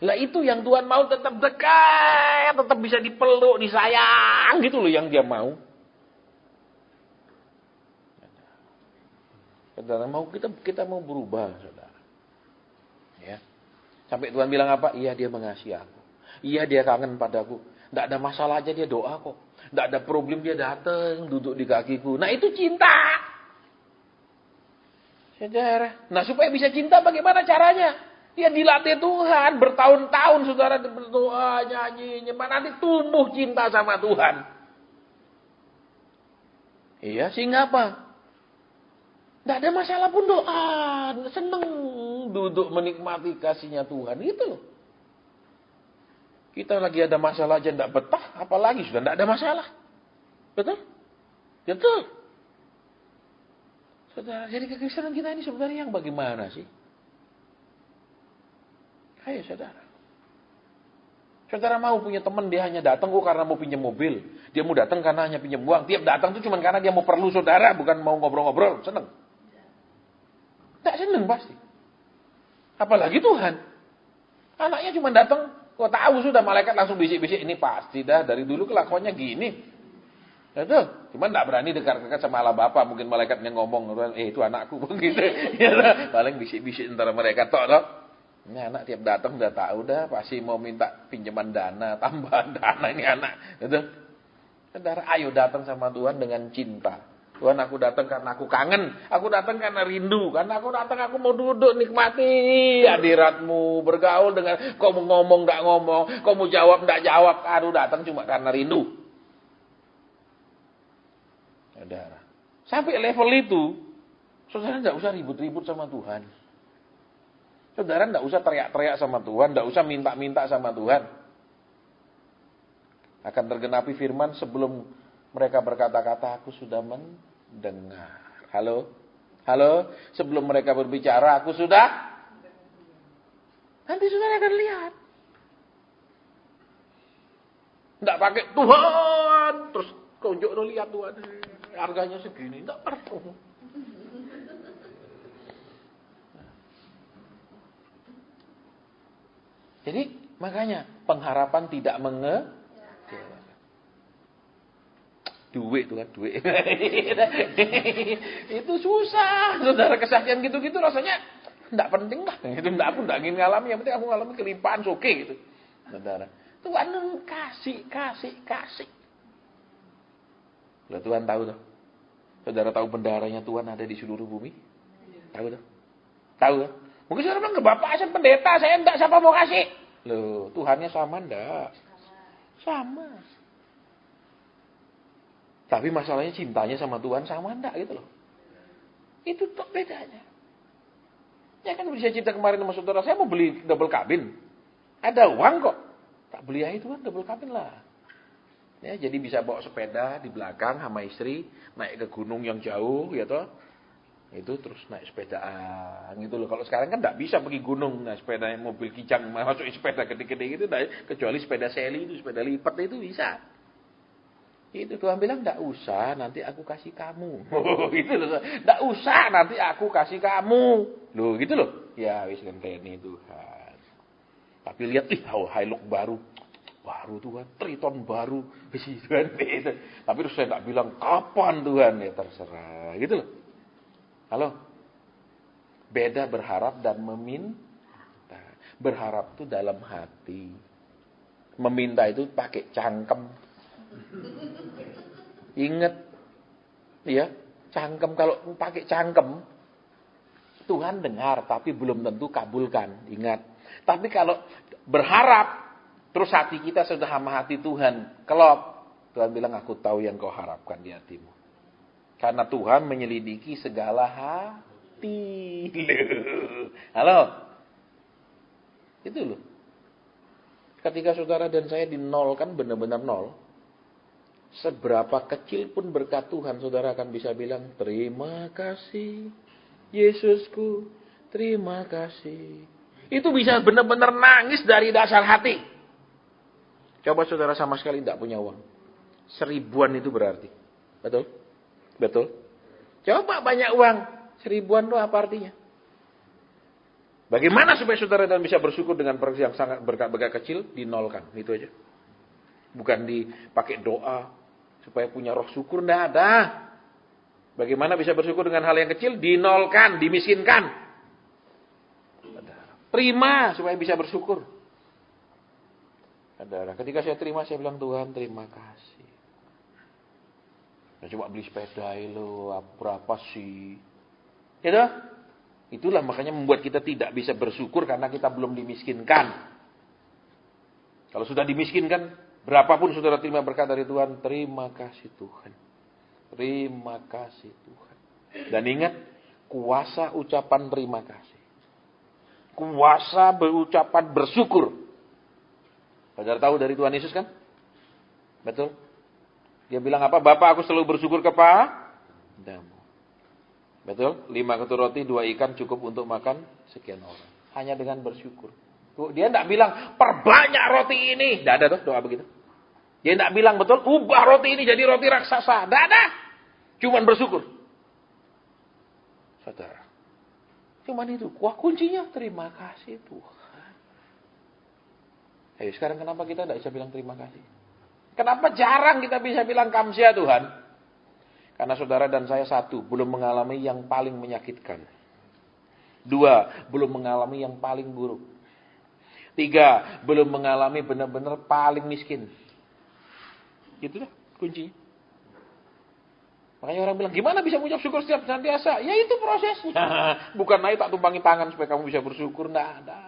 Lah itu yang Tuhan mau tetap dekat, tetap bisa dipeluk, disayang gitu loh yang dia mau. Saudara, kita mau berubah, Saudara. Ya. Sampai Tuhan bilang apa? Iya, dia mengasihi aku. Iya, dia kangen padaku. Enggak ada masalah aja dia doa kok. Enggak ada problem dia datang duduk di kakiku. Nah, itu cinta. Saudara. Nah, supaya bisa cinta bagaimana caranya? Ya dilatih Tuhan bertahun-tahun, Saudara, berdoa, nyanyi, nyembah, nanti tumbuh cinta sama Tuhan. Iya, sehingga apa? Tidak ada masalah pun doa, seneng duduk menikmati kasihnya Tuhan, gitu loh. Kita lagi ada masalah aja tidak betah, apalagi sudah tidak ada masalah. Betul? Betul. Saudara, jadi kekristenan kita ini sebenarnya yang bagaimana sih? Ayo saudara. Saudara mau punya teman dia hanya datang karena mau pinjam mobil. Dia mau datang karena hanya pinjam uang. Tiap datang itu cuma karena dia mau perlu saudara, bukan mau ngobrol-ngobrol. Seneng. Tak seneng pasti. Apalagi Tuhan. Anaknya cuma datang, kok tahu sudah malaikat langsung bisik-bisik. Ini pasti dah dari dulu kelakuannya gini. Itu, cuma tidak berani dekat-dekat sama Allah Bapa. Mungkin malaikatnya ngomong, itu anakku begitu. Ya, paling bisik-bisik antara mereka tok loh. Ini anak tiap datang udah tahu dah pasti mau minta pinjaman dana, tambahan dana ini anak. Itu. Saudara, ayo datang sama Tuhan dengan cinta. Tuhan, aku datang karena aku kangen, aku datang karena rindu, karena aku datang aku mau duduk nikmati hadiratmu, bergaul dengan kau mau ngomong enggak ngomong, kau mau jawab enggak jawab, aduh datang cuma karena rindu. Saudara, sampai level itu, saudara enggak usah ribut-ribut sama Tuhan. Saudara enggak usah teriak-teriak sama Tuhan, enggak usah minta-minta sama Tuhan. Akan tergenapi firman sebelum mereka berkata-kata, aku sudah mendengar. Halo? Halo? Sebelum mereka berbicara, aku sudah? Nanti saudara akan lihat. Tidak pakai Tuhan. Terus tunjuk lihat Tuhan. Harganya segini. Tidak perlu. Jadi makanya pengharapan tidak Duit tuh kan, duit. Itu susah. Saudara, kesaksian gitu-gitu rasanya enggak penting lah. Itu aku enggak ingin ngalami, yang penting aku ngalami kelimpahan oke gitu. Saudara, Tuhan kasih. Lah Tuhan tahu tuh. Saudara tahu bendaharanya Tuhan ada di seluruh bumi? Tahu tuh? Tahu tuh? Mungkin saudara bilang, Bapak saya pendeta, saya enggak, siapa mau kasih? Loh, Tuhannya sama enggak? Sama. Tapi masalahnya cintanya sama Tuhan sama enggak gitu loh. Itu tuh bedanya. Ya kan bisa cerita kemarin sama saudara, saya mau beli double kabin. Ada uang kok. Tak beli aja Tuhan, double kabin lah. Ya, jadi bisa bawa sepeda di belakang sama istri, naik ke gunung yang jauh, ya toh. Itu terus naik sepedaan gitu loh. Kalau sekarang kan enggak bisa pergi gunung, nah sepeda mobil kijang masukin sepeda gede-gede gitu, kecuali sepeda seli itu, sepeda lipat itu bisa. Itu Tuhan bilang enggak usah, nanti aku kasih kamu. Gitu loh. Enggak usah, nanti aku kasih kamu. Loh, gitu loh. Ya wis ngenteni Tuhan. Tapi lihat Hilux baru. Baru Tuhan, Triton baru. Wis Tuhan. Tapi terus saya enggak bilang kapan Tuhan, ya terserah. Gitu loh. Halo? Beda berharap dan meminta. Berharap itu dalam hati. Meminta itu pakai cangkem. Ingat. Ya, cangkem, kalau pakai cangkem Tuhan dengar tapi belum tentu kabulkan. Ingat. Tapi kalau berharap terus hati kita sudah sama hati Tuhan, kelop. Tuhan bilang, aku tahu yang kau harapkan di hatimu. Karena Tuhan menyelidiki segala hati. Halo? Itu loh. Ketika saudara dan saya dinolkan, benar-benar nol. Seberapa kecil pun berkat Tuhan, saudara akan bisa bilang, terima kasih, Yesusku, terima kasih. Itu bisa benar-benar nangis dari dasar hati. Coba saudara sama sekali tidak punya uang. 1000-an itu berarti. Betul? Betul? Coba banyak uang. 1000-an itu apa artinya? Bagaimana supaya saudara dan bisa bersyukur dengan yang sangat berkat-berkat kecil? Dinolkan. Itu aja. Bukan dipakai doa supaya punya roh syukur. Tidak ada. Bagaimana bisa bersyukur dengan hal yang kecil? Dinolkan, dimiskinkan. Terima supaya bisa bersyukur. Saudara, ketika saya terima, saya bilang, Tuhan terima kasih. Saya coba beli sepeda lo, berapa sih? Ya, itulah makanya membuat kita tidak bisa bersyukur karena kita belum dimiskinkan. Kalau sudah dimiskinkan, berapapun saudara terima berkat dari Tuhan, terima kasih Tuhan. Terima kasih Tuhan. Dan ingat, kuasa ucapan terima kasih. Kuasa berucapan bersyukur. Saudara tahu dari Tuhan Yesus kan? Betul? Dia bilang apa? Bapa, aku selalu bersyukur kepadamu. Betul? 5 ketur roti, 2 ikan cukup untuk makan sekian orang. Hanya dengan bersyukur. Dia tidak bilang, perbanyak roti ini. Tidak ada tuh doa begitu. Dia tidak bilang, betul, ubah roti ini jadi roti raksasa. Tidak ada. Cuman bersyukur. Saudara. Cuman itu. Wah, kuncinya terima kasih Tuhan. Ayo sekarang kenapa kita tidak bisa bilang terima kasih? Kenapa jarang kita bisa bilang kamsia Tuhan? Karena saudara dan saya, 1, belum mengalami yang paling menyakitkan. 2, belum mengalami yang paling buruk. 3, belum mengalami benar-benar paling miskin. Itu dah kuncinya. Makanya orang bilang, gimana bisa mengucap syukur setiap senantiasa? Ya itu prosesnya. Bukan naik tak tumpangi tangan supaya kamu bisa bersyukur. Tidak ada.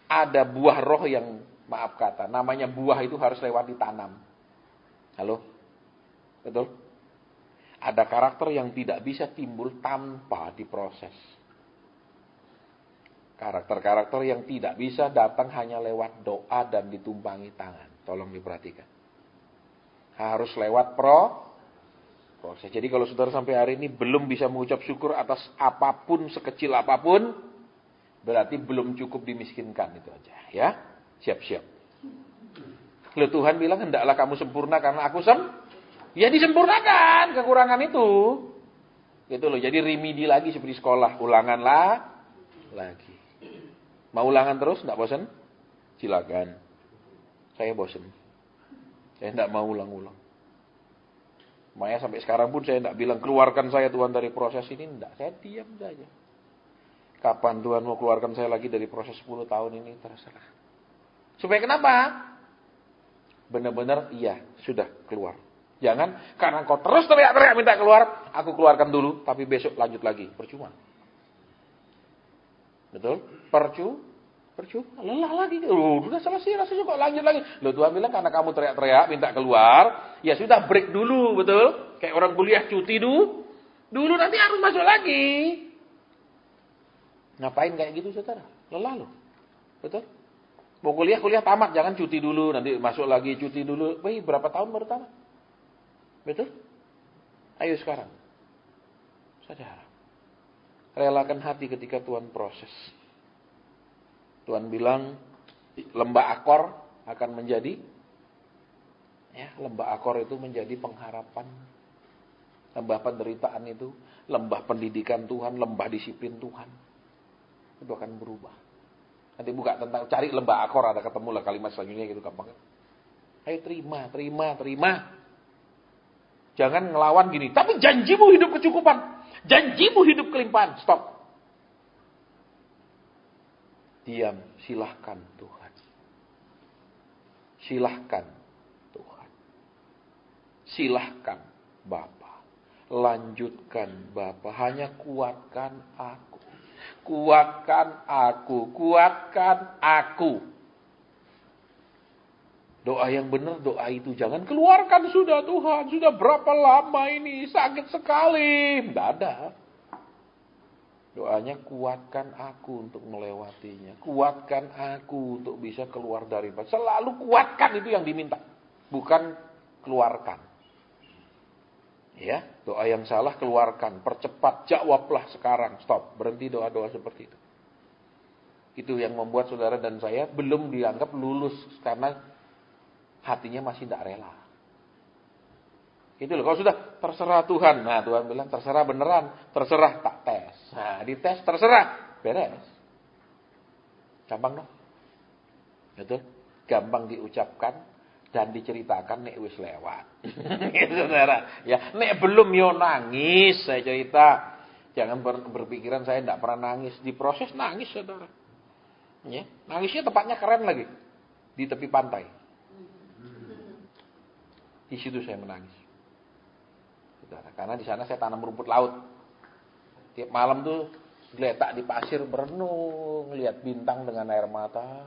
Ada buah roh yang, maaf kata, namanya buah itu harus lewat ditanam. Halo? Betul? Ada karakter yang tidak bisa timbul tanpa diproses. Karakter-karakter yang tidak bisa datang hanya lewat doa dan ditumpangi tangan. Tolong diperhatikan. Harus lewat proses. Jadi kalau saudara sampai hari ini belum bisa mengucap syukur atas apapun, sekecil apapun, berarti belum cukup dimiskinkan, itu aja. Ya, siap-siap. Lalu Tuhan bilang, hendaklah kamu sempurna karena aku ya disempurnakan kekurangan itu. Gitu loh. Jadi remedi lagi seperti sekolah, ulanganlah lagi. Mau ulangan terus, enggak bosan? Silakan. Saya bosan. Saya enggak mau ulang-ulang. Makanya sampai sekarang pun saya tidak bilang keluarkan saya Tuhan dari proses ini, tidak. Saya diam saja. Kapan Tuhan mau keluarkan saya lagi dari proses 10 tahun ini, terserah. Supaya kenapa? Benar-benar iya, sudah keluar. Jangan karena kau terus teriak-teriak minta keluar, aku keluarkan dulu, tapi besok lanjut lagi. Percuma. Betul? Percuma. Lelah lagi. Udah selesai, rasanya kok lanjut lagi. Loh, Tuhan bilang karena kamu teriak-teriak minta keluar, ya sudah break dulu, betul? Kayak orang kuliah cuti dulu. Dulu nanti harus masuk lagi. Ngapain kayak gitu, saudara? Lelah loh. Betul? Mau kuliah tamat, jangan cuti dulu, nanti masuk lagi cuti dulu. Wih, berapa tahun baru tamat? Betul? Ayo sekarang. Saudara. Relakan hati ketika Tuhan proses. Tuhan bilang lembah Akor akan menjadi, ya, lembah Akor itu menjadi pengharapan. Lembah penderitaan itu, lembah pendidikan Tuhan, lembah disiplin Tuhan. Itu akan berubah. Nanti buka tentang, cari lembah Akor, ada ketemu lah kalimat selanjutnya gitu, gampang. Ayo terima. Jangan ngelawan gini, tapi janjimu hidup kecukupan. Janjimu hidup kelimpahan. Stop. Diam, silahkan Tuhan. Silahkan Tuhan. Silahkan Bapa. Lanjutkan Bapa. Hanya kuatkan aku. Kuatkan aku. Kuatkan aku. Doa yang benar, doa itu. Jangan keluarkan sudah Tuhan. Sudah berapa lama ini? Sakit sekali. Tidak ada. Doanya kuatkan aku untuk melewatinya. Kuatkan aku untuk bisa keluar dari. Selalu kuatkan itu yang diminta. Bukan keluarkan. Ya, doa yang salah keluarkan. Percepat, jawablah sekarang. Stop, berhenti doa-doa seperti itu. Itu yang membuat saudara dan saya belum dianggap lulus. Karena hatinya masih tidak rela. Itu loh, kalau sudah terserah Tuhan. Nah, Tuhan bilang terserah beneran, terserah tak tes. Nah, dites terserah, beres. Gampang dong. Betul? Gampang diucapkan dan diceritakan nek wis lewat. Gitu, saudara. Ya, nek belum yo nangis saya cerita. Jangan berpikiran saya tidak pernah nangis. Di proses nangis, saudara. Ya, nangisnya tempatnya keren lagi. Di tepi pantai. Di situ saya menangis. Saudara, karena di sana saya tanam rumput laut. Tiap malam tuh geletak di pasir berenung, lihat bintang dengan air mata.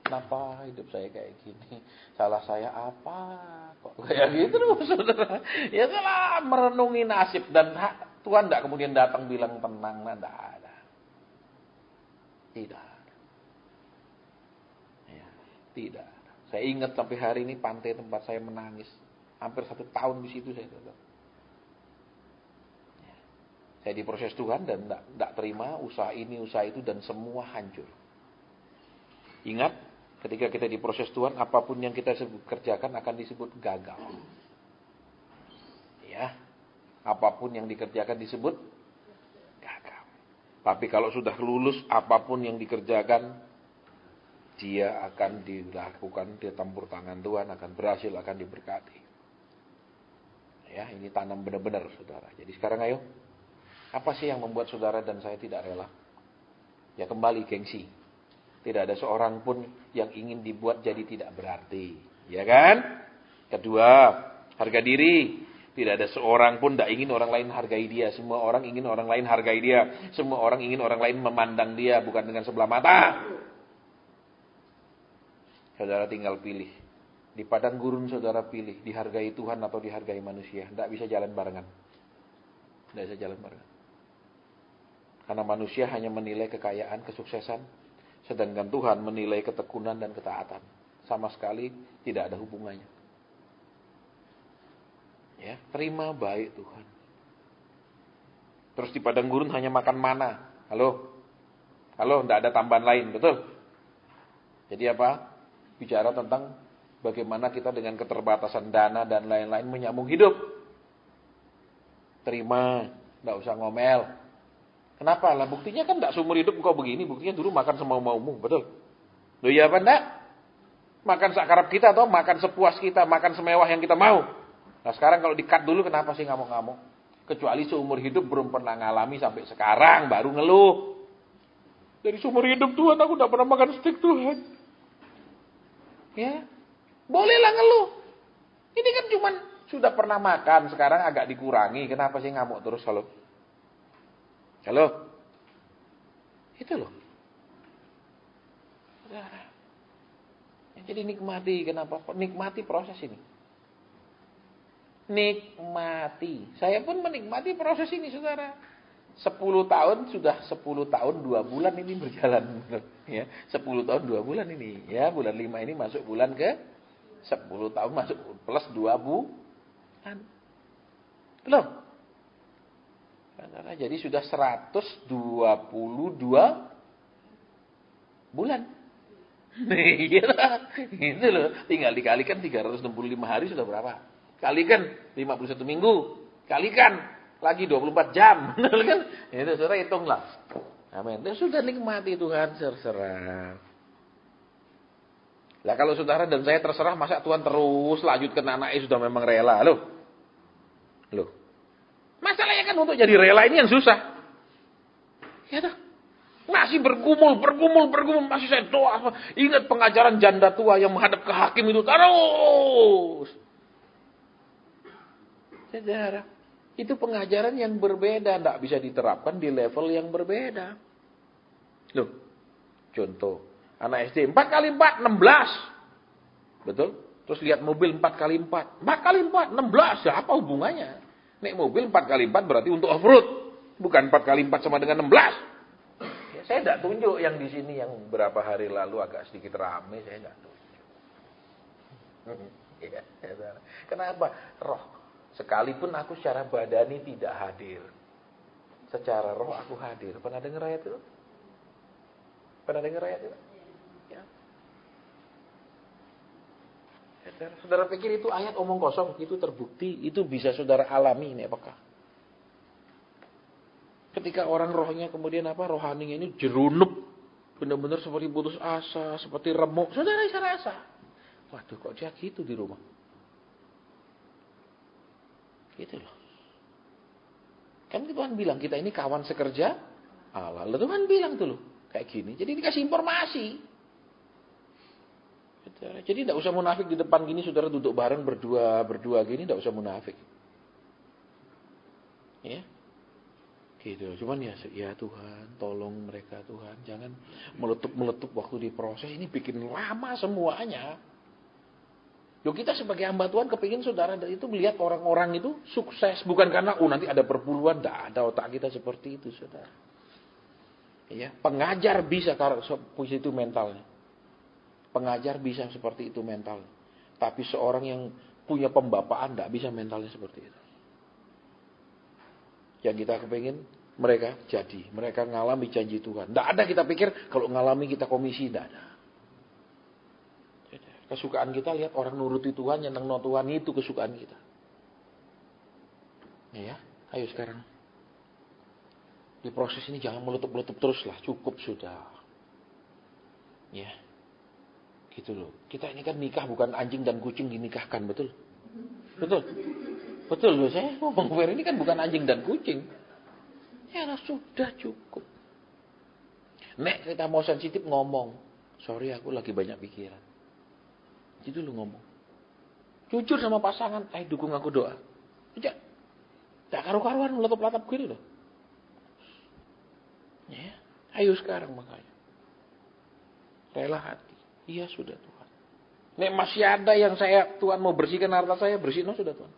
Kenapa hidup saya kayak gini? Salah saya apa? Kok kayak gitu loh, saudara? Ya salah merenungi nasib dan Tuhan tidak kemudian datang bilang tenang, tidak ada. Tidak. Ya, tidak. Saya ingat sampai hari ini pantai tempat saya menangis. Hampir 1 tahun di situ saya. Ya. Saya diproses Tuhan dan tidak terima usaha ini, usaha itu dan semua hancur. Ingat, ketika kita diproses Tuhan, apapun yang kita kerjakan akan disebut gagal. Ya, apapun yang dikerjakan disebut gagal. Tapi kalau sudah lulus, apapun yang dikerjakan, dia akan dilakukan, dia tampur tangan Tuhan, akan berhasil, akan diberkati. Ya, ini tanam benar-benar, saudara. Jadi sekarang ayo, apa sih yang membuat saudara dan saya tidak rela? Ya kembali gengsi. Tidak ada seorang pun yang ingin dibuat jadi tidak berarti. Ya kan? Kedua, harga diri. Tidak ada seorang pun tidak ingin orang lain hargai dia. Semua orang ingin orang lain hargai dia. Semua orang ingin orang lain memandang dia, bukan dengan sebelah mata. Saudara tinggal pilih. Di padang gurun saudara pilih, dihargai Tuhan atau dihargai manusia. Tidak bisa jalan barengan. Tidak bisa jalan barengan. Karena manusia hanya menilai kekayaan, kesuksesan. Sedangkan Tuhan menilai ketekunan dan ketaatan. Sama sekali tidak ada hubungannya. Ya, terima baik Tuhan. Terus di padang gurun hanya makan mana. Halo, tidak ada tambahan lain, betul? Jadi apa? Bicara tentang bagaimana kita dengan keterbatasan dana dan lain-lain menyambung hidup. Terima, tidak usah ngomel. Kenapa? Lah buktinya kan tidak seumur hidup kau begini. Buktinya dulu makan semau-maumu, betul? Loh iya apa enggak? Makan seakarap kita atau makan sepuas kita, makan semewah yang kita mau. Nah sekarang kalau di-cut dulu kenapa sih ngamuk-ngamuk? Kecuali seumur hidup belum pernah ngalami sampai sekarang baru ngeluh. Dari seumur hidup Tuhan aku tidak pernah makan steak Tuhan. Ya, bolehlah ngeluh. Ini kan cuman sudah pernah makan, sekarang agak dikurangi. Kenapa sih ngamuk terus halo? Halo? Itu loh. Jadi nikmati, kenapa? Nikmati proses ini. Nikmati. Saya pun menikmati proses ini, saudara. 10 tahun, sudah 10 tahun 2 bulan ini berjalan. Ya, 10 tahun 2 bulan ini. Ya, bulan 5 ini masuk bulan ke 10 tahun masuk plus 2 bulan. Belum? Jadi sudah 122 bulan. Itu loh. Tinggal dikalikan 365 hari sudah berapa? Kalikan 51 minggu. Kalikan lagi 24 jam. Kan? Itu saudara hitunglah. Amin. Ya sudah nikmati Tuhan terserah. Lah kalau saudara dan saya terserah, masa Tuhan terus lanjutkan anaknya sudah memang rela. Loh. Masalahnya kan untuk jadi rela ini yang susah. Ya toh. Masih bergumul, masih saya doa. Ingat pengajaran janda tua yang menghadap ke hakim itu terus. Saudara, itu pengajaran yang berbeda, tidak bisa diterapkan di level yang berbeda. Loh, contoh, anak SD 4 kali 4, 16. Betul? Terus lihat mobil 4 kali 4. 4 kali 4, 16. Ya, apa hubungannya? Naik mobil 4 kali 4 berarti untuk off-road. Bukan 4 kali 4 sama dengan 16. Ya, saya tidak tunjuk yang di sini yang beberapa hari lalu agak sedikit ramai. Saya tidak tunjuk. Ya, kenapa? Roh. Sekalipun aku secara badani tidak hadir. Secara roh aku hadir. Pernah dengar ayat itu? Ya. Saudara pikir itu ayat omong kosong? Itu terbukti. Itu bisa saudara alami ini apakah? Ketika orang rohnya kemudian rohaninya ini jerunup. Benar-benar seperti putus asa. Seperti remuk. Saudara bisa rasa. Waduh kok dia gitu di rumah. Gitu loh. Kan Tuhan bilang kita ini kawan sekerja Allah. Lalu Tuhan bilang tuh loh. Kayak gini. Jadi dikasih informasi. Jadi tidak usah munafik di depan gini. Saudara duduk bareng berdua gini. Tidak usah munafik. Ya. Gitu. Cuman ya Tuhan. Tolong mereka Tuhan. Jangan meletup waktu di proses. Ini bikin lama semuanya. Loh kita sebagai hamba Tuhan kepingin saudara itu melihat orang-orang itu sukses. Bukan karena nanti ada perpuluhan. Tidak ada otak kita seperti itu saudara. Ya, pengajar bisa karena itu mentalnya. Pengajar bisa seperti itu mentalnya. Tapi seorang yang punya pembapaan tidak bisa mentalnya seperti itu. Yang kita kepingin mereka jadi. Mereka ngalami janji Tuhan. Tidak ada kita pikir kalau ngalami kita komisi. Tidak ada. Kesukaan kita lihat orang nuruti Tuhan, nyeneng no Tuhan, itu kesukaan kita. Ya, ayo sekarang. Di proses ini jangan meletup-letup terus lah, cukup sudah. Ya, gitu loh. Kita ini kan nikah bukan anjing dan kucing dinikahkan, betul? Betul loh, saya ngomong ini kan bukan anjing dan kucing. Ya lah, sudah cukup. Nek kita mau sensitif ngomong, sorry aku lagi banyak pikiran. Itu lu ngomong. Jujur sama pasangan, dukung aku doa. Tidak karu-karuan meletop-letop gitu loh. Ya, ayo sekarang makanya. Rela hati. Iya sudah Tuhan. Nek masih ada yang Tuhan mau bersihkan harta saya, bersihin sudah Tuhan.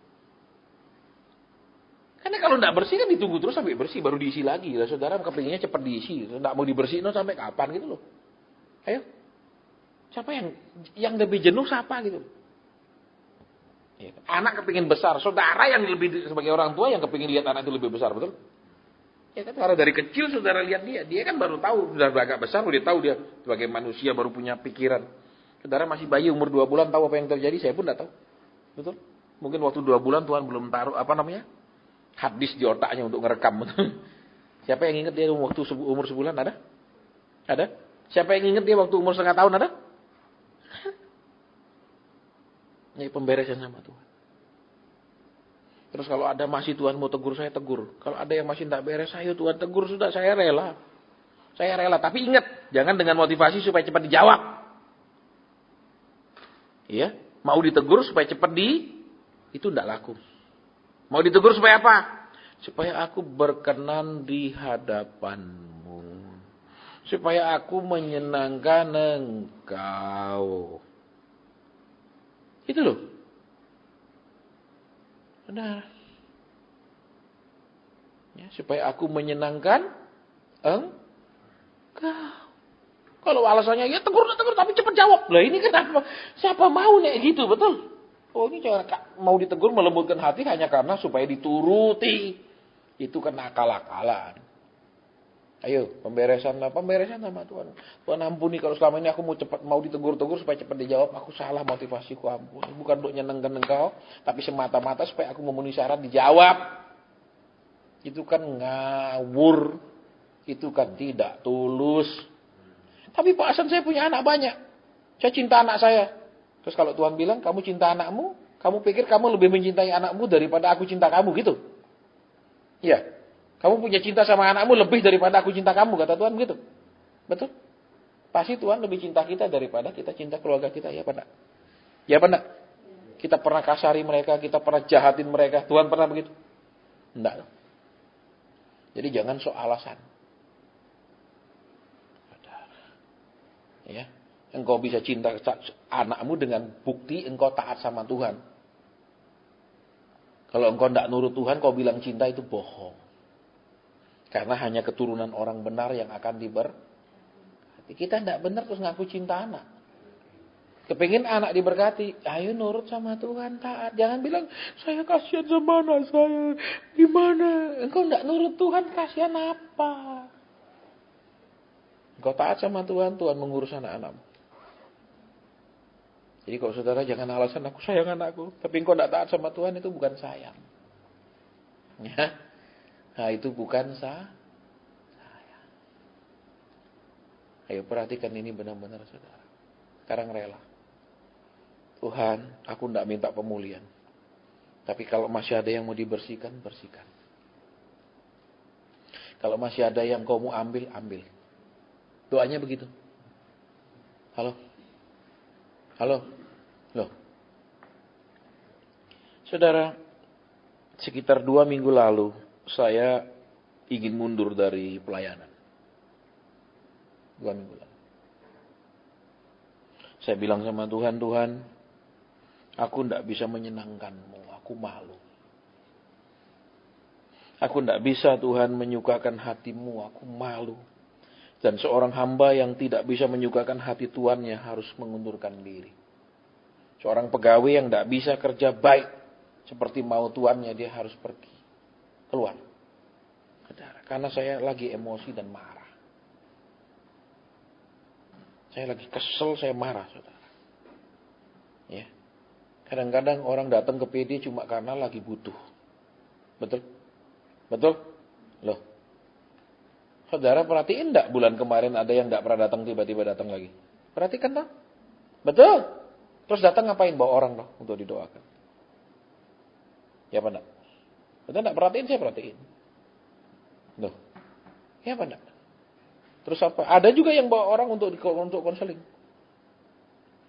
Karena kalau tidak bersih kan ditunggu terus sampai bersih, baru diisi lagi. Lah saudara kepinginnya cepat diisi. Tidak mau dibersihin sampai kapan gitu loh. Ayo. Siapa yang lebih jenuh siapa gitu. Ya, anak kepingin besar. Saudara yang lebih sebagai orang tua yang kepingin lihat anak itu lebih besar, betul? Ya kan karena dari kecil saudara lihat dia kan baru tahu, sudah agak besar udah tahu dia sebagai manusia baru punya pikiran. Saudara masih bayi umur 2 bulan tahu apa yang terjadi, saya pun tidak tahu. Betul? Mungkin waktu 2 bulan Tuhan belum taruh hadis di otaknya untuk ngerekam. Betul? Siapa yang ingat dia waktu umur sebulan ada? Ada? Siapa yang ingat dia waktu umur setengah tahun ada? Ini pemberesan sama Tuhan. Terus kalau ada masih Tuhan mau tegur, saya tegur. Kalau ada yang masih tidak beres, saya Tuhan tegur, sudah saya rela. Saya rela, tapi ingat, jangan dengan motivasi supaya cepat dijawab. Iya, mau ditegur supaya cepat itu tidak laku. Mau ditegur supaya apa? Supaya aku berkenan di hadapanmu. Supaya aku menyenangkan engkau. Itu loh. Benar. Ya, supaya aku menyenangkan engkau. Kalau alasannya ya tegur tapi cepat jawab. Lah ini kenapa? Siapa mau nih gitu, betul? Oh ini jangan mau ditegur melembutkan hati hanya karena supaya dituruti. Itu kan akal-akalan. Ayo pemberesan sama Tuhan. Tuhan ampuni kalau selama ini aku mau ditegur-tegur supaya cepat dijawab. Aku salah motivasiku, ampuni. Bukan untuk nyenengkan engkau, tapi semata-mata supaya aku memenuhi syarat dijawab. Itu kan ngawur. Itu kan tidak tulus. Tapi Pak Hasan saya punya anak banyak. Saya cinta anak saya. Terus kalau Tuhan bilang kamu cinta anakmu, kamu pikir kamu lebih mencintai anakmu daripada aku cinta kamu gitu? Iya. Kamu punya cinta sama anakmu lebih daripada aku cinta kamu, kata Tuhan begitu. Betul? Pasti Tuhan lebih cinta kita daripada kita cinta keluarga kita, ya Pak? Ya Pak? Kita pernah kasari mereka, kita pernah jahatin mereka. Tuhan pernah begitu? Enggak. Jadi jangan sok alasan. Ya, engkau bisa cinta anakmu dengan bukti engkau taat sama Tuhan. Kalau engkau tidak nurut Tuhan, kau bilang cinta itu bohong. Karena hanya keturunan orang benar yang akan diberkati. Kita tidak benar terus ngaku cinta anak. Kepingin anak diberkati, ayo nurut sama Tuhan, taat. Jangan bilang, saya kasihan sama anak saya. Gimana? Engkau tidak nurut Tuhan, kasihan apa? Engkau taat sama Tuhan, Tuhan mengurus anak-anakmu. Jadi kalau saudara jangan alasan aku sayang anakku, tapi engkau tidak taat sama Tuhan, itu bukan sayang. Ya, nah itu bukan sayang. Ayo perhatikan ini benar-benar saudara. Sekarang rela. Tuhan, aku tidak minta pemulihan. Tapi kalau masih ada yang mau dibersihkan, bersihkan. Kalau masih ada yang kau mau ambil, ambil. Doanya begitu. Halo? Loh. Saudara, sekitar 2 minggu lalu, saya ingin mundur dari pelayanan. 2 minggu lalu. Saya bilang sama Tuhan, Tuhan, aku tidak bisa menyenangkanmu, aku malu. Aku tidak bisa Tuhan menyukakan hatimu, aku malu. Dan seorang hamba yang tidak bisa menyukakan hati tuannya harus mengundurkan diri. Seorang pegawai yang tidak bisa kerja baik seperti mau tuannya, dia harus pergi. Keluar. Karena saya lagi emosi dan marah. Saya lagi kesel, saya marah, saudara. Ya. Kadang-kadang orang datang ke PD cuma karena lagi butuh. Betul? Betul? Loh. Saudara perhatiin enggak bulan kemarin ada yang enggak pernah datang tiba-tiba datang lagi? Perhatikan toh? Betul. Terus datang ngapain? Bawa orang toh untuk didoakan. Ya apa enggak? Betul enggak? Perhatiin, saya perhatiin. Loh. Ya apa enggak? Terus apa? Ada juga yang bawa orang untuk konseling.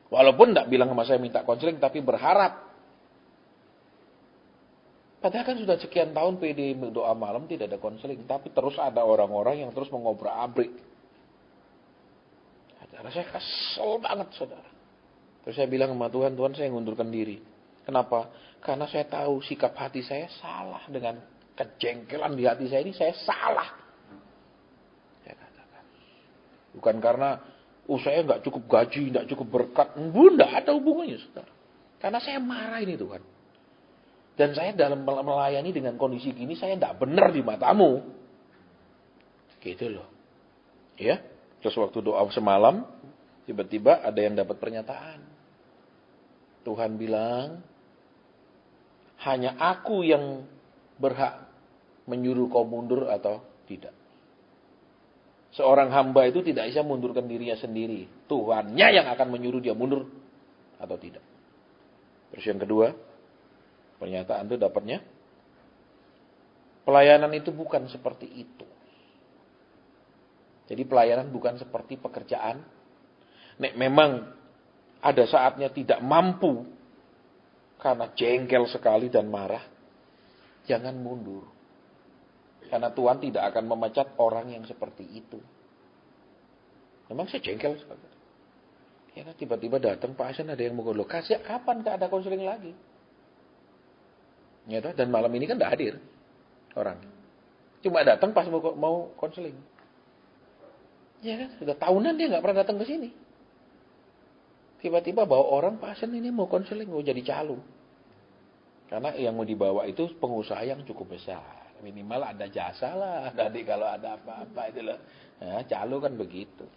Walaupun enggak bilang sama saya minta konseling, tapi berharap. Padahal kan sudah sekian tahun PD doa malam tidak ada konseling. Tapi terus ada orang-orang yang terus mengobrak-abrik. Saudara, saya kesel banget, saudara. Terus saya bilang sama Tuhan, Tuhan saya ngundurkan diri. Kenapa? Karena saya tahu sikap hati saya salah. Dengan kejengkelan di hati saya ini, saya salah. Saya katakan. Bukan karena, saya nggak cukup gaji, nggak cukup berkat. Enggak ada hubungannya, saudara. Karena saya marah ini Tuhan. Dan saya dalam melayani dengan kondisi gini, saya tidak benar di matamu. Gitu loh. Ya. Terus waktu doa semalam, tiba-tiba ada yang dapat pernyataan. Tuhan bilang, hanya aku yang berhak menyuruh kau mundur atau tidak. Seorang hamba itu tidak bisa mundurkan dirinya sendiri. Tuhannya yang akan menyuruh dia mundur atau tidak. Terus yang kedua, pernyataan itu dapatnya Pelayanan itu bukan seperti itu. Jadi pelayanan bukan seperti pekerjaan. Nek memang ada saatnya tidak mampu karena jengkel sekali dan marah, jangan mundur. Karena Tuhan tidak akan memecat orang yang seperti itu. Memang saya jengkel sekali. Ya kan, tiba-tiba datang Pak Hasan ada yang mau lo kasih kapan gak ada konseling lagi? Ya, dan malam ini kan tidak hadir orang. Cuma datang pas mau konseling. Ya kan, sudah tahunan dia nggak pernah datang ke sini. Tiba-tiba bawa orang Pak Hasan ini mau konseling, mau jadi calo. Karena yang mau dibawa itu pengusaha yang cukup besar. Minimal ada jasa lah, tadi kalau ada apa-apa itu loh. Ya, calo kan begitu.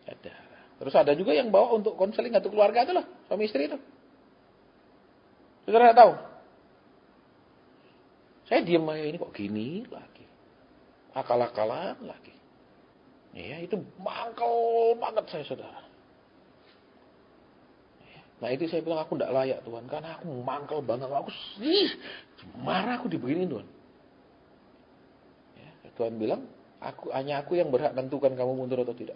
Ada. Terus ada juga yang bawa untuk konseling atau keluarga itu loh, suami istri itu. Saudara nggak tahu? Saya diam aja, ini kok gini lagi. Akal-akalan lagi. Ya, itu mangkel banget saya, saudara. Nah itu saya bilang aku tidak layak Tuhan, karena aku mangkel banget, aku marah aku dibeginin Tuhan. Ya, Tuhan bilang, hanya aku yang berhak tentukan kamu mundur atau tidak.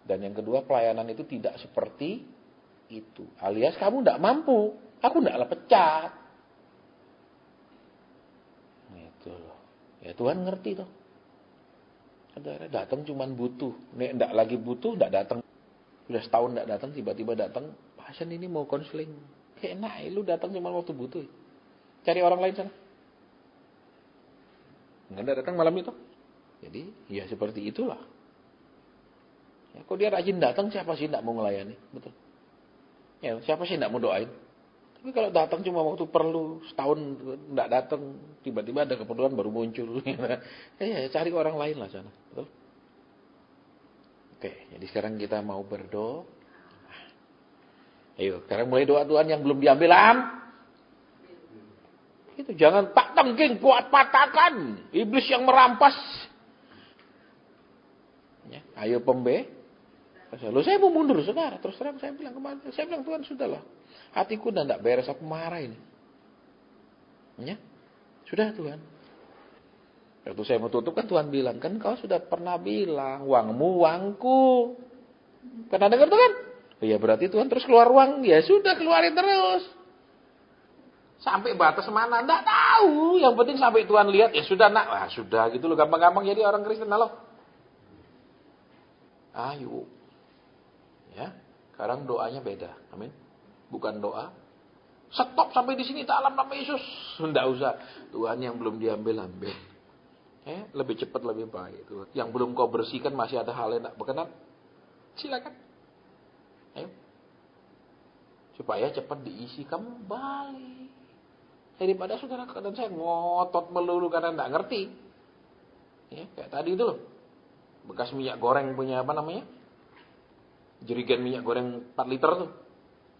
Dan yang kedua, pelayanan itu tidak seperti itu. Alias kamu tidak mampu, aku tidaklah pecat. Itu loh. Ya Tuhan ngerti toh. Saudara datang cuman butuh, nek tidak lagi butuh tidak datang. Sudah setahun tidak datang, tiba-tiba datang, Pak Hasan ini mau konseling. Enak, lu datang cuma waktu butuh. Cari orang lain sana. Nggak datang malam itu. Jadi, ya seperti itulah. Ya, kok dia rajin datang, siapa sih tidak mau melayani? Betul. Ya, siapa sih tidak mau doain? Tapi kalau datang cuma waktu perlu, setahun tidak datang, tiba-tiba ada keperluan baru muncul. Ya, cari orang lain lah sana. Betul. Oke, jadi sekarang kita mau berdoa. Ayo, sekarang mulai doa Tuhan yang belum diambil Itu jangan pak tengking buat patahkan iblis yang merampas. Ya, ayo pembe. Lalu saya mau mundur saudara. Terus terang saya bilang kemarin, saya bilang Tuhan sudahlah. Hatiku udah tidak beres, aku marah ini. Ya, sudah Tuhan. Waktu saya mau tutup kan Tuhan bilang, kan kau sudah pernah bilang, uangmu uangku. Pernah dengar tuh kan? Oh ya berarti Tuhan terus keluar uang, ya sudah keluarin terus. Sampai batas mana? Enggak tahu. Yang penting sampai Tuhan lihat, ya sudah nak. Wah sudah gitu loh, gampang-gampang jadi orang Kristen loh. Ayo. Ya, sekarang doanya beda. Amin. Bukan doa. Stop sampai di sini, tak alam nama Yesus. Enggak usah. Tuhan yang belum diambil, ambil. Lebih cepat lebih baik. Yang belum kau bersihkan masih ada hal yang tak berkenan. Silakan. Ayo. Supaya cepat diisi kembali. Daripada saudara dan saya ngotot melulu karena tidak ngerti. Ya, kayak tadi itu loh. Bekas minyak goreng punya apa namanya? Jerigen minyak goreng 4 liter tuh.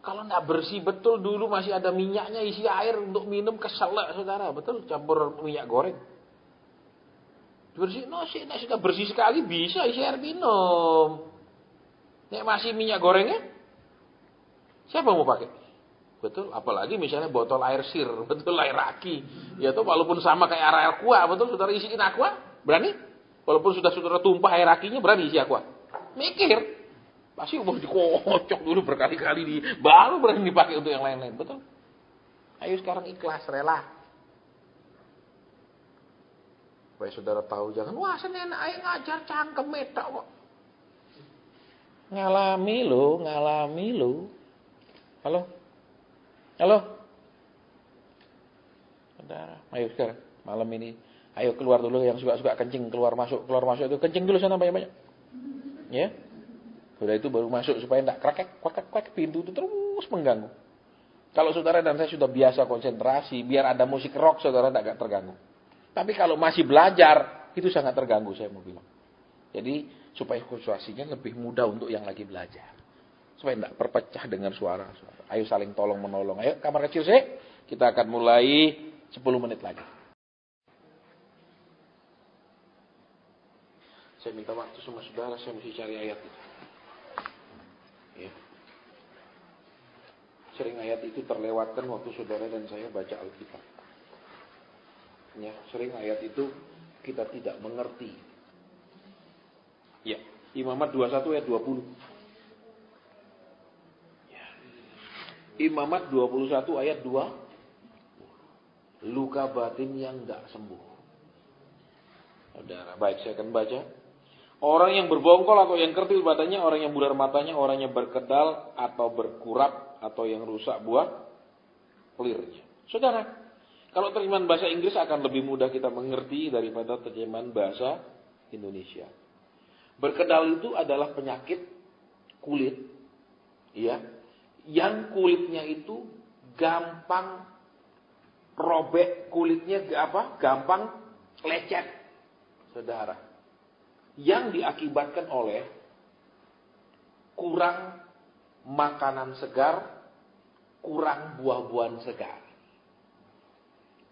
Kalau tidak bersih betul dulu masih ada minyaknya, isi air untuk minum keselak saudara. Betul, campur minyak goreng. Bersih, sudah bersih sekali bisa isi air minum. Nek masih minyak gorengnya, siapa mau pakai? Betul, apalagi misalnya botol air sir, betul air aki. Ya tuh walaupun sama kayak air aqua, betul saudara isiin aqua, berani? Walaupun sudah saudara tumpah air akinya, berani isi aqua? Mikir. Pasti mau dikocok dulu berkali-kali baru berani dipakai untuk yang lain-lain, betul? Ayo sekarang ikhlas, rela. Supaya saudara tahu, jangan, wah seneng ayo ngajar cangkem medak kok. Ngalami lo. Halo? Saudara, ayo sekarang, malam ini, ayo keluar dulu yang suka-suka kencing, keluar masuk itu, kencing dulu sana banyak-banyak. Ya? Sudah itu baru masuk supaya tidak krek pintu itu terus mengganggu. Kalau saudara dan saya sudah biasa konsentrasi, biar ada musik rock saudara tidak terganggu. Tapi kalau masih belajar, itu sangat terganggu saya mau bilang. Jadi supaya konsentrasinya lebih mudah untuk yang lagi belajar. Supaya tidak perpecah dengan suara-suara. Ayo saling tolong menolong. Ayo kamar kecil saya, kita akan mulai 10 menit lagi. Saya minta waktu sama saudara, saya mesti cari ayat itu. Ya. Sering ayat itu terlewatkan waktu saudara dan saya baca Alkitab. Ya, sering ayat itu kita tidak mengerti. Ya, Imamat 21 ayat 20. Ya. Imamat 21 ayat 2. Luka batin yang tidak sembuh. Saudara, baik saya akan baca. Orang yang berbongkol atau yang kertil badannya, orang yang bular matanya, orang yang berkedal atau berkurap atau yang rusak buah pelirnya. Saudara, kalau terjemahan bahasa Inggris akan lebih mudah kita mengerti daripada terjemahan bahasa Indonesia. Berkedal itu adalah penyakit kulit, ya, yang kulitnya itu gampang robek, kulitnya gampang lecet, saudara, yang diakibatkan oleh kurang makanan segar, kurang buah-buahan segar.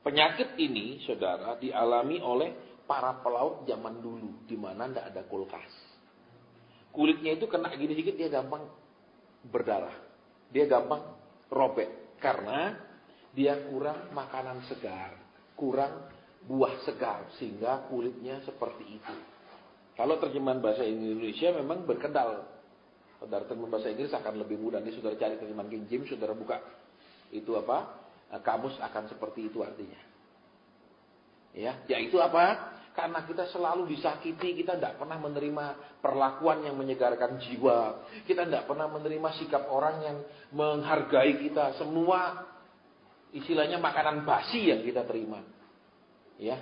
Penyakit ini, saudara, dialami oleh para pelaut zaman dulu, di mana tidak ada kulkas. Kulitnya itu kena gini sedikit, dia gampang berdarah. Dia gampang robek. Karena dia kurang makanan segar, kurang buah segar, sehingga kulitnya seperti itu. Kalau terjemahan bahasa Indonesia memang berkedal. Saudara, terjemahan bahasa Inggris akan lebih mudah. Ini saudara cari terjemahan King James, saudara buka. Itu kamus akan seperti itu artinya. Ya, yaitu apa? Karena kita selalu disakiti, kita tidak pernah menerima perlakuan yang menyegarkan jiwa. Kita tidak pernah menerima sikap orang yang menghargai kita. Semua istilahnya makanan basi yang kita terima. Ya,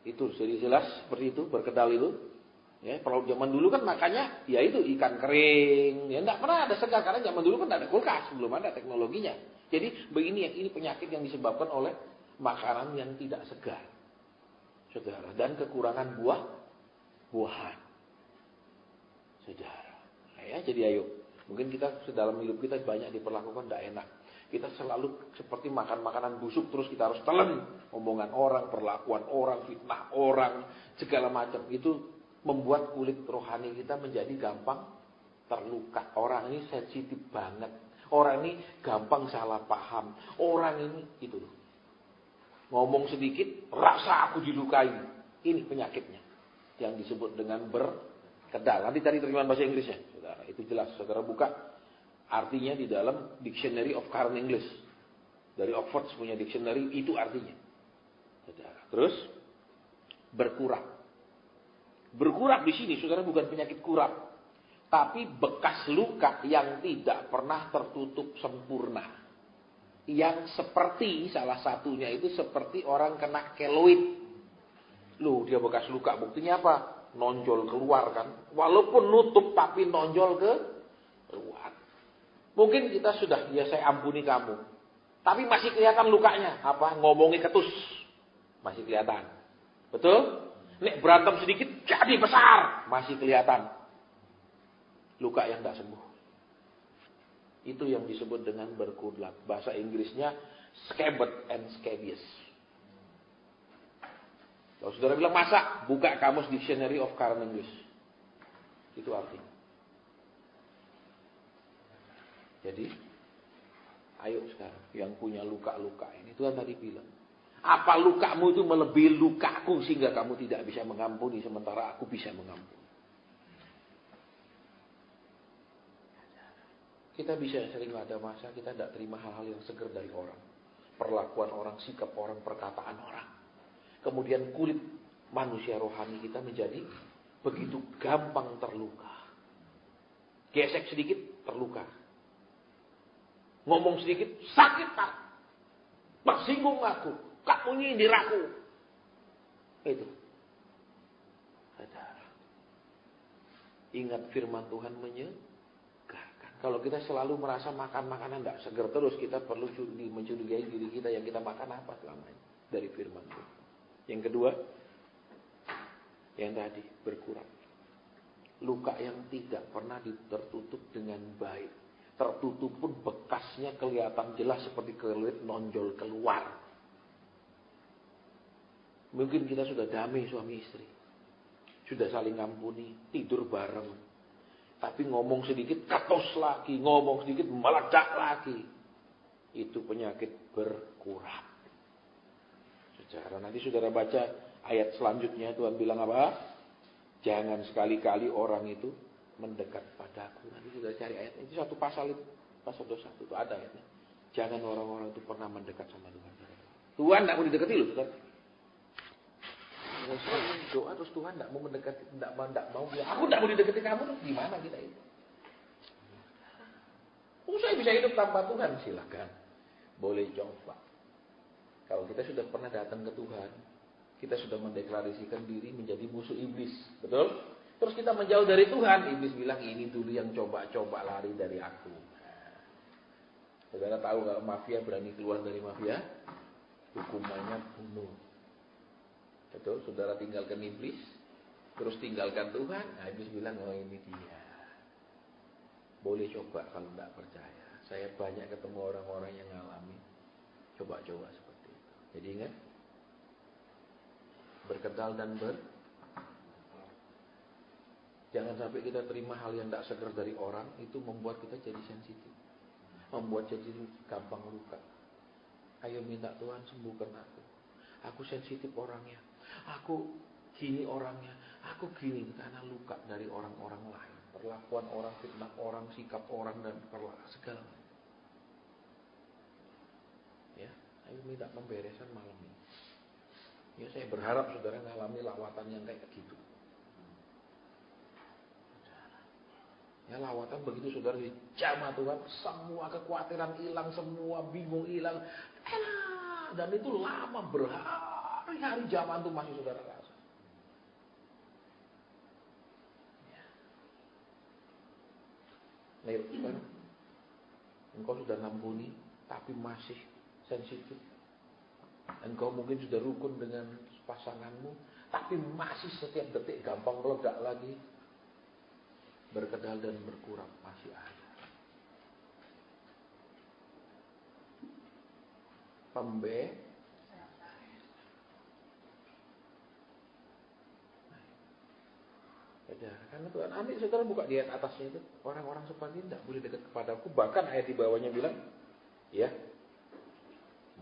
itu jadi jelas seperti itu, berkedal itu. Ya, pelaut zaman dulu kan makanya, ya itu ikan kering. Ya, tidak pernah ada segar karena zaman dulu kan tidak ada kulkas, belum ada teknologinya. Jadi ini penyakit yang disebabkan oleh makanan yang tidak segar, saudara, dan kekurangan buah-buahan, saudara. Ya, jadi ayo, mungkin kita dalam hidup kita banyak diperlakukan tidak enak. Kita selalu seperti makan makanan busuk, terus kita harus telan omongan orang, perlakuan orang, fitnah orang, segala macam. Itu membuat kulit rohani kita menjadi gampang terluka. Orang ini sensitif banget. Orang ini gampang salah paham. Orang ini itu loh. Ngomong sedikit, rasa aku dilukai. Ini penyakitnya. Yang disebut dengan berkedal. Nanti cari terjemahan bahasa Inggrisnya, saudara. Itu jelas. Saudara buka. Artinya di dalam Dictionary of Current English. Dari Oxford punya dictionary, itu artinya. Saudara. Terus, berkurap. Berkurap di sini, saudara, bukan penyakit kurap. Tapi bekas luka yang tidak pernah tertutup sempurna. Yang seperti, salah satunya itu seperti orang kena keloid. Loh, dia bekas luka, buktinya apa? Nonjol keluar kan. Walaupun nutup, tapi nonjol keluar. Mungkin kita sudah, ya saya ampuni kamu. Tapi masih kelihatan lukanya. Apa? Ngomongnya ketus. Masih kelihatan. Betul? Nek berantem sedikit, jadi besar. Masih kelihatan. Luka yang tidak sembuh. Itu yang disebut dengan berkudlat. Bahasa Inggrisnya scabbed and scabious. Kalau saudara bilang masa, buka kamus Dictionary of Current English. Itu artinya. Jadi, ayo sekarang yang punya luka-luka ini, Tuhan tadi bilang, apa lukamu itu melebihi lukaku sehingga kamu tidak bisa mengampuni sementara aku bisa mengampuni. Kita bisa sering ada masa kita tidak terima hal-hal yang segar dari orang. Perlakuan orang, sikap orang, perkataan orang. Kemudian kulit manusia rohani kita menjadi begitu gampang terluka. Gesek sedikit, terluka. Ngomong sedikit, sakit tak. Tersinggung aku. Kamu nyindir aku. Itu. Saudara. Ingat firman Tuhan menyegarkan. Kalau kita selalu merasa makan makanan tidak segar terus, kita perlu mencurigai diri kita yang kita makan apa selama ini. Dari firman Tuhan. Yang kedua, yang tadi, berkurang. Luka yang tidak pernah tertutup dengan baik. Tertutup pun bekasnya kelihatan jelas seperti keluit nonjol keluar. Mungkin kita sudah damai suami istri. Sudah saling ngampuni, tidur bareng. Tapi ngomong sedikit katos lagi, ngomong sedikit meledak lagi. Itu penyakit berkurap. berbicara. Nanti saudara baca ayat selanjutnya, Tuhan bilang apa? Jangan sekali-kali orang itu mendekat padaku. Nanti saudara cari ayat. Itu satu pasal itu. Pasal 21 itu ada ayatnya. Jangan orang-orang itu pernah mendekat sama Tuhan. Tuhan tidak mau didekati loh, saudara. Doa terus Tuhan tidak mau mendekati, tidak mau bilang, aku tidak mau didekati kamu, terus gimana kita itu? Saya bisa hidup tanpa Tuhan, silakan. Boleh coba. Kalau kita sudah pernah datang ke Tuhan, kita sudah mendeklarasikan diri menjadi musuh iblis, betul? Terus kita menjauh dari Tuhan, iblis bilang ini dulu yang coba-coba lari dari aku. Saudara tahu kalau mafia berani keluar dari mafia, hukumannya bunuh. Betul, saudara tinggalkan iblis, terus tinggalkan Tuhan, nah iblis bilang, oh ini dia. Boleh coba kalau tidak percaya. Saya banyak ketemu orang-orang yang ngalami coba-coba seperti itu. Jadi ingat, berkedal dan jangan sampai kita terima hal yang tidak segar dari orang, itu membuat kita jadi sensitif. Membuat jadi gampang luka. Ayo minta Tuhan sembuhkan aku. Aku sensitif orangnya. Aku gini orangnya. Aku gini karena luka dari orang-orang lain. Perlakuan orang, fitnah orang, sikap orang, dan segala. Ya, ayo minta pemberesan malam ini. Ya, saya berharap saudara mengalami lawatan yang kayak gitu. Ya, lawatan begitu saudara dijamah Tuhan, semua kekhawatiran hilang, semua bingung hilang. Enak. Dan itu lama, berhari-hari zaman itu masih saudara rasa. Nah, sekarang engkau sudah ngampuni, tapi masih sensitif. Engkau mungkin sudah rukun dengan pasanganmu, tapi masih setiap detik gampang meledak lagi. Berkedal dan berkurang masih ada. Karena Tuhan ambil, saudara buka di ayat atasnya itu, orang-orang seperti ini tidak boleh dekat kepadaku. Bahkan ayat di bawahnya bilang, ya,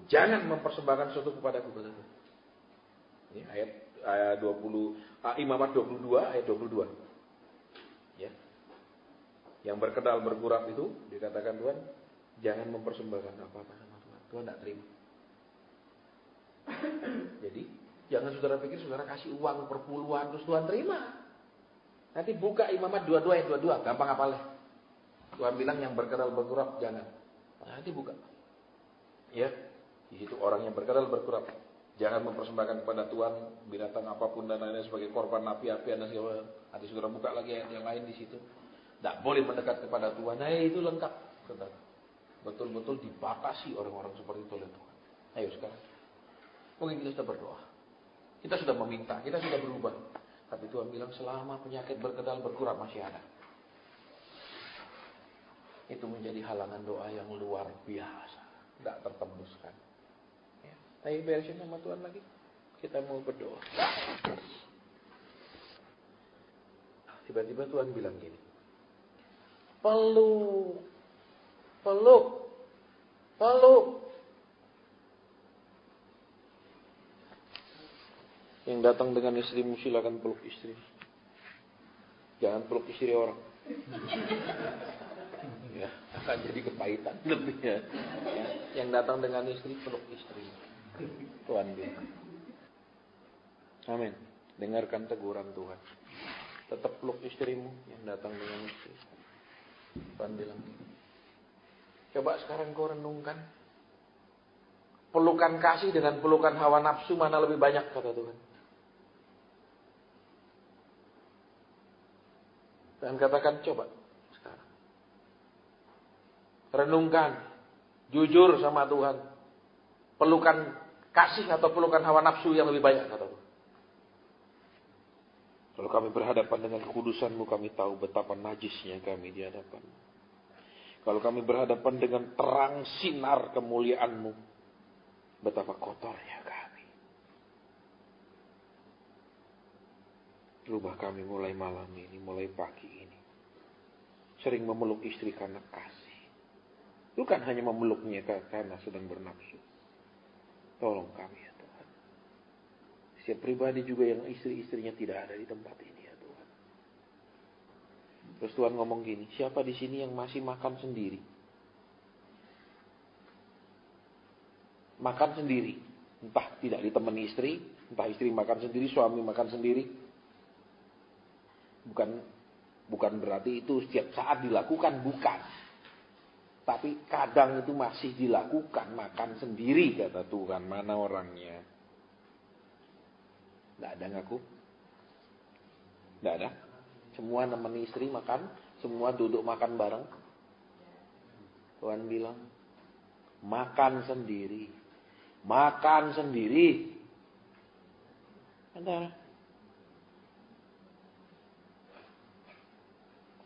jangan mempersembahkan sesuatu kepadaku, kata Tuhan. Ini ayat 20, Imamat 22 ayat 22. Ya, yang berkedal berkurap itu dikatakan Tuhan, jangan mempersembahkan apa-apa sama Tuhan. Tuhan tidak terima. Jadi jangan saudara pikir saudara kasih uang perpuluhan terus Tuhan terima. Nanti buka Imamat 22 ayat 22, gampang hafalnya. Tuhan bilang yang berkedal berkurap jangan. Nanti buka. Ya, di situ orang yang berkedal berkurap, jangan mempersembahkan kepada Tuhan binatang apapun dan lainnya sebagai korban api-apian dan segala. Nanti saudara buka lagi ayat yang lain di situ. Tidak boleh mendekat kepada Tuhan. Nah, itu lengkap. Betul-betul dibatasi orang-orang seperti itu oleh Tuhan. Ayo sekarang. Mungkin kita sudah berdoa. Kita sudah meminta. Kita sudah berubah. Tapi Tuhan bilang selama penyakit berkedal berkurap masih ada. Itu menjadi halangan doa yang luar biasa. Tidak tertembuskan. Ya. Ayo beresin sama Tuhan lagi. Kita mau berdoa. Tiba-tiba Tuhan bilang gini. Peluk. Yang datang dengan istrimu silakan peluk istri. Jangan peluk istri orang. Ya, akan jadi kepahitan lebihnya. Ya, yang datang dengan istri peluk istri. Tuhan bilang. Amin. Dengarkan teguran Tuhan. Tetap peluk istrimu yang datang dengan istri. Tuhan bilang. Coba sekarang kau renungkan. Pelukan kasih dengan pelukan hawa nafsu mana lebih banyak, kata Tuhan. Dan katakan coba sekarang. Renungkan. Jujur sama Tuhan. Pelukan kasih atau pelukan hawa nafsu yang lebih banyak, kata Tuhan. Kalau kami berhadapan dengan kekudusan-Mu, kami tahu betapa najisnya kami di hadapan-Mu. Kalau kami berhadapan dengan terang sinar kemuliaan-Mu, betapa kotornya kami. Rubah kami mulai malam ini, mulai pagi ini. Sering memeluk istri karena kasih. Bukan hanya memeluknya karena sedang bernafsu. Tolong kami ya Tuhan. Siap pribadi juga yang istri-istrinya tidak ada di tempat ini ya Tuhan. Terus Tuhan ngomong gini, siapa di sini yang masih makan sendiri? Makan sendiri. Entah tidak ditemani istri, entah istri makan sendiri, suami makan sendiri. Bukan berarti itu setiap saat dilakukan, bukan. Tapi kadang itu masih dilakukan, makan sendiri kata Tuhan. Mana orangnya? Tidak ada ngaku? Tidak ada? Semua nemeni istri makan, semua duduk makan bareng. Tuhan bilang, makan sendiri. Makan sendiri. Saudara.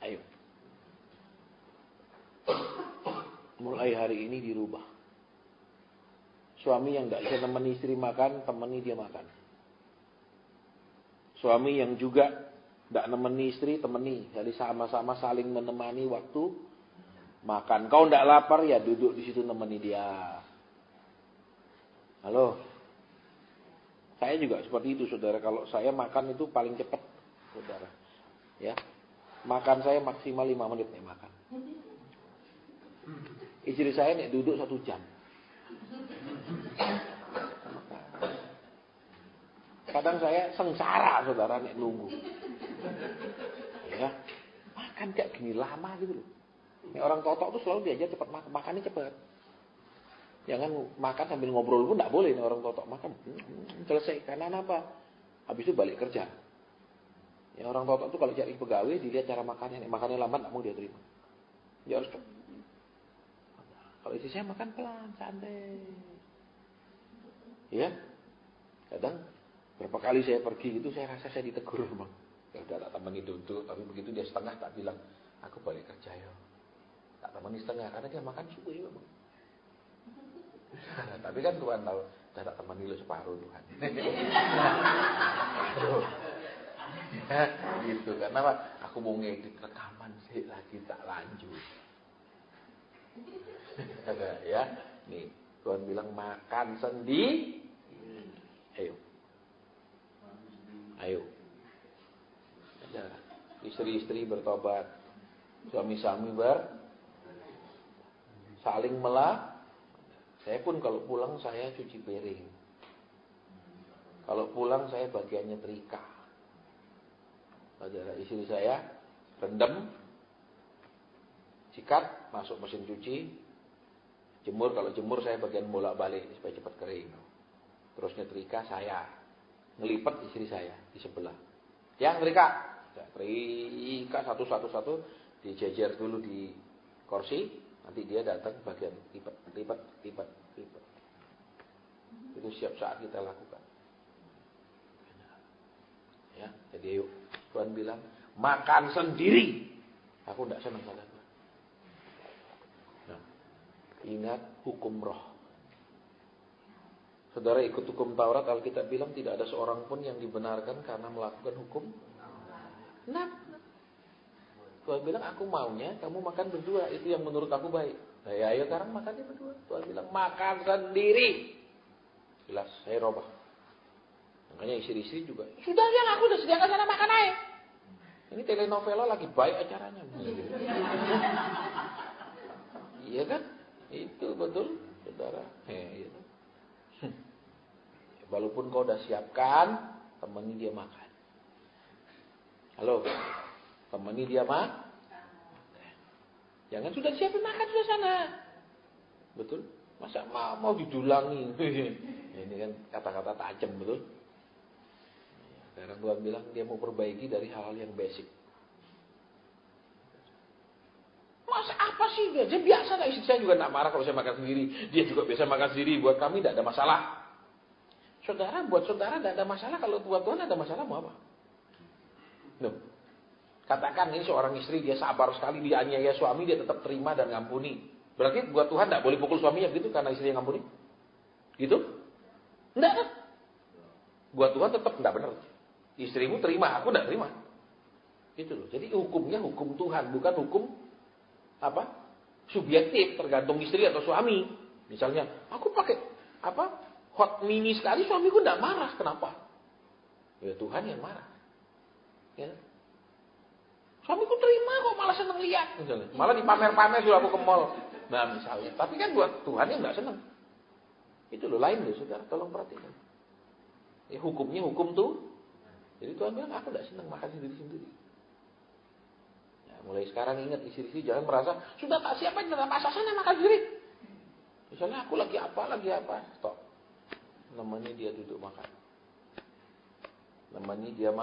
Ayo. Mulai hari ini dirubah. Suami yang tidak bisa temani istri makan, temani dia makan. Suami yang juga tidak nemeni istri, temani. Jadi sama-sama saling menemani waktu makan. Kau tidak lapar ya duduk di situ nemeni dia. Halo. Saya juga seperti itu saudara. Kalau saya makan itu paling cepat saudara. Ya. Makan saya maksimal 5 menit nih makan. Istri saya nih duduk 1 jam. Kadang saya sengsara saudara nih nunggu. Ya. Makan kayak gini lama gitu loh. Ini orang totok tuh selalu diajar cepat makan. Makannya cepat. Jangan makan sambil ngobrol pun tidak boleh nih orang totok. Makan. Selesai. Karena apa? Habis itu balik kerja. Ya, orang totok tuh kalau cari pegawai dilihat cara makannya. Makannya lambat tidak mau dia terima. Dia harus cepat. Kalau istri saya makan pelan, santai. Ya. Kadang berapa kali saya pergi itu saya rasa saya ditegur bang. Ya udah tak temani duduk, tapi begitu dia setengah tak bilang, aku balik kerja ya. Tak temani setengah karena dia makan suwe bang. Tapi kan Tuhan tahu, saya tak temani lo separuh Tuhan. Ya, gitu karena apa? Aku mau ngedit rekaman sih lagi tak lanjut. Ya, nih Tuhan bilang makan sendiri. Ayo. Ayo. Ya, istri-istri bertobat. Suami-suami saling melah. Saya pun kalau pulang saya cuci piring. Kalau pulang saya bagiannya trika. Saudara istri saya rendam, sikat, masuk mesin cuci, jemur. Kalau jemur saya bagian bolak-balik supaya cepat kering. Terus nyetrika saya, ngelipet istri saya di sebelah. Yang trika satu-satu, dijejer dulu di kursi, nanti dia datang bagian lipat. Itu siap saat kita lakukan. Ya, jadi yuk. Tuhan bilang, makan sendiri. Aku tidak senang kata Tuhan. Nah, ingat hukum roh. Saudara ikut hukum Taurat, Alkitab bilang tidak ada seorang pun yang dibenarkan karena melakukan hukum. Nah, Tuhan bilang aku maunya kamu makan berdua, itu yang menurut aku baik. Nah, ya ayo sekarang makannya berdua. Tuhan bilang makan sendiri. Jelas, saya robah. Makanya istri-istri juga, sudah yang aku udah sediakan sana makan aja. Ini telenovela lagi baik acaranya. Iya kan? Itu betul, saudara. Gitu. Walaupun kau udah siapkan, temani dia makan. Halo, temani dia makan. Jangan sudah siapin makan sudah sana. Betul? Masa mau didulangi? Ini kan kata-kata tajam, betul? Sekarang Tuhan bilang dia mau perbaiki dari hal-hal yang basic. Masa apa sih? Dia biasa lah, istri saya juga tidak marah kalau saya makan sendiri. Dia juga biasa makan sendiri. Buat kami tidak ada masalah. Saudara, buat saudara tidak ada masalah. Kalau buat Tuhan ada masalah, mau apa? Nuh. Katakan ini seorang istri, dia sabar sekali, dia aniaya suami, dia tetap terima dan ngampuni. Berarti buat Tuhan tidak boleh pukul suaminya gitu karena istri yang ngampuni? Gitu? Tidak kan? Buat Tuhan tetap tidak benar. Istrimu terima, aku tidak terima. Itu loh. Jadi hukumnya hukum Tuhan, bukan hukum apa? Subjektif, tergantung istri atau suami. Misalnya, aku pakai apa? Hot mini sekali, suamiku tidak marah. Kenapa? Ya Tuhan yang marah. Ya. Suamiku terima kok, malah seneng lihat misalnya. Malah dipamer-pamer sudah aku ke mall. Nah misalnya. Tapi kan buat Tuhan yang nggak seneng. Itu loh lain loh saudara, tolong perhatikan. Ya hukumnya hukum tuh. Jadi Tuhan bilang aku nggak seneng makan sendiri-sendiri. Ya, mulai sekarang ingat istri-istri jangan merasa sudah tak siapa dalam masa sana makan sendiri. Misalnya aku lagi apa. Stop. Namanya dia duduk makan. Namanya dia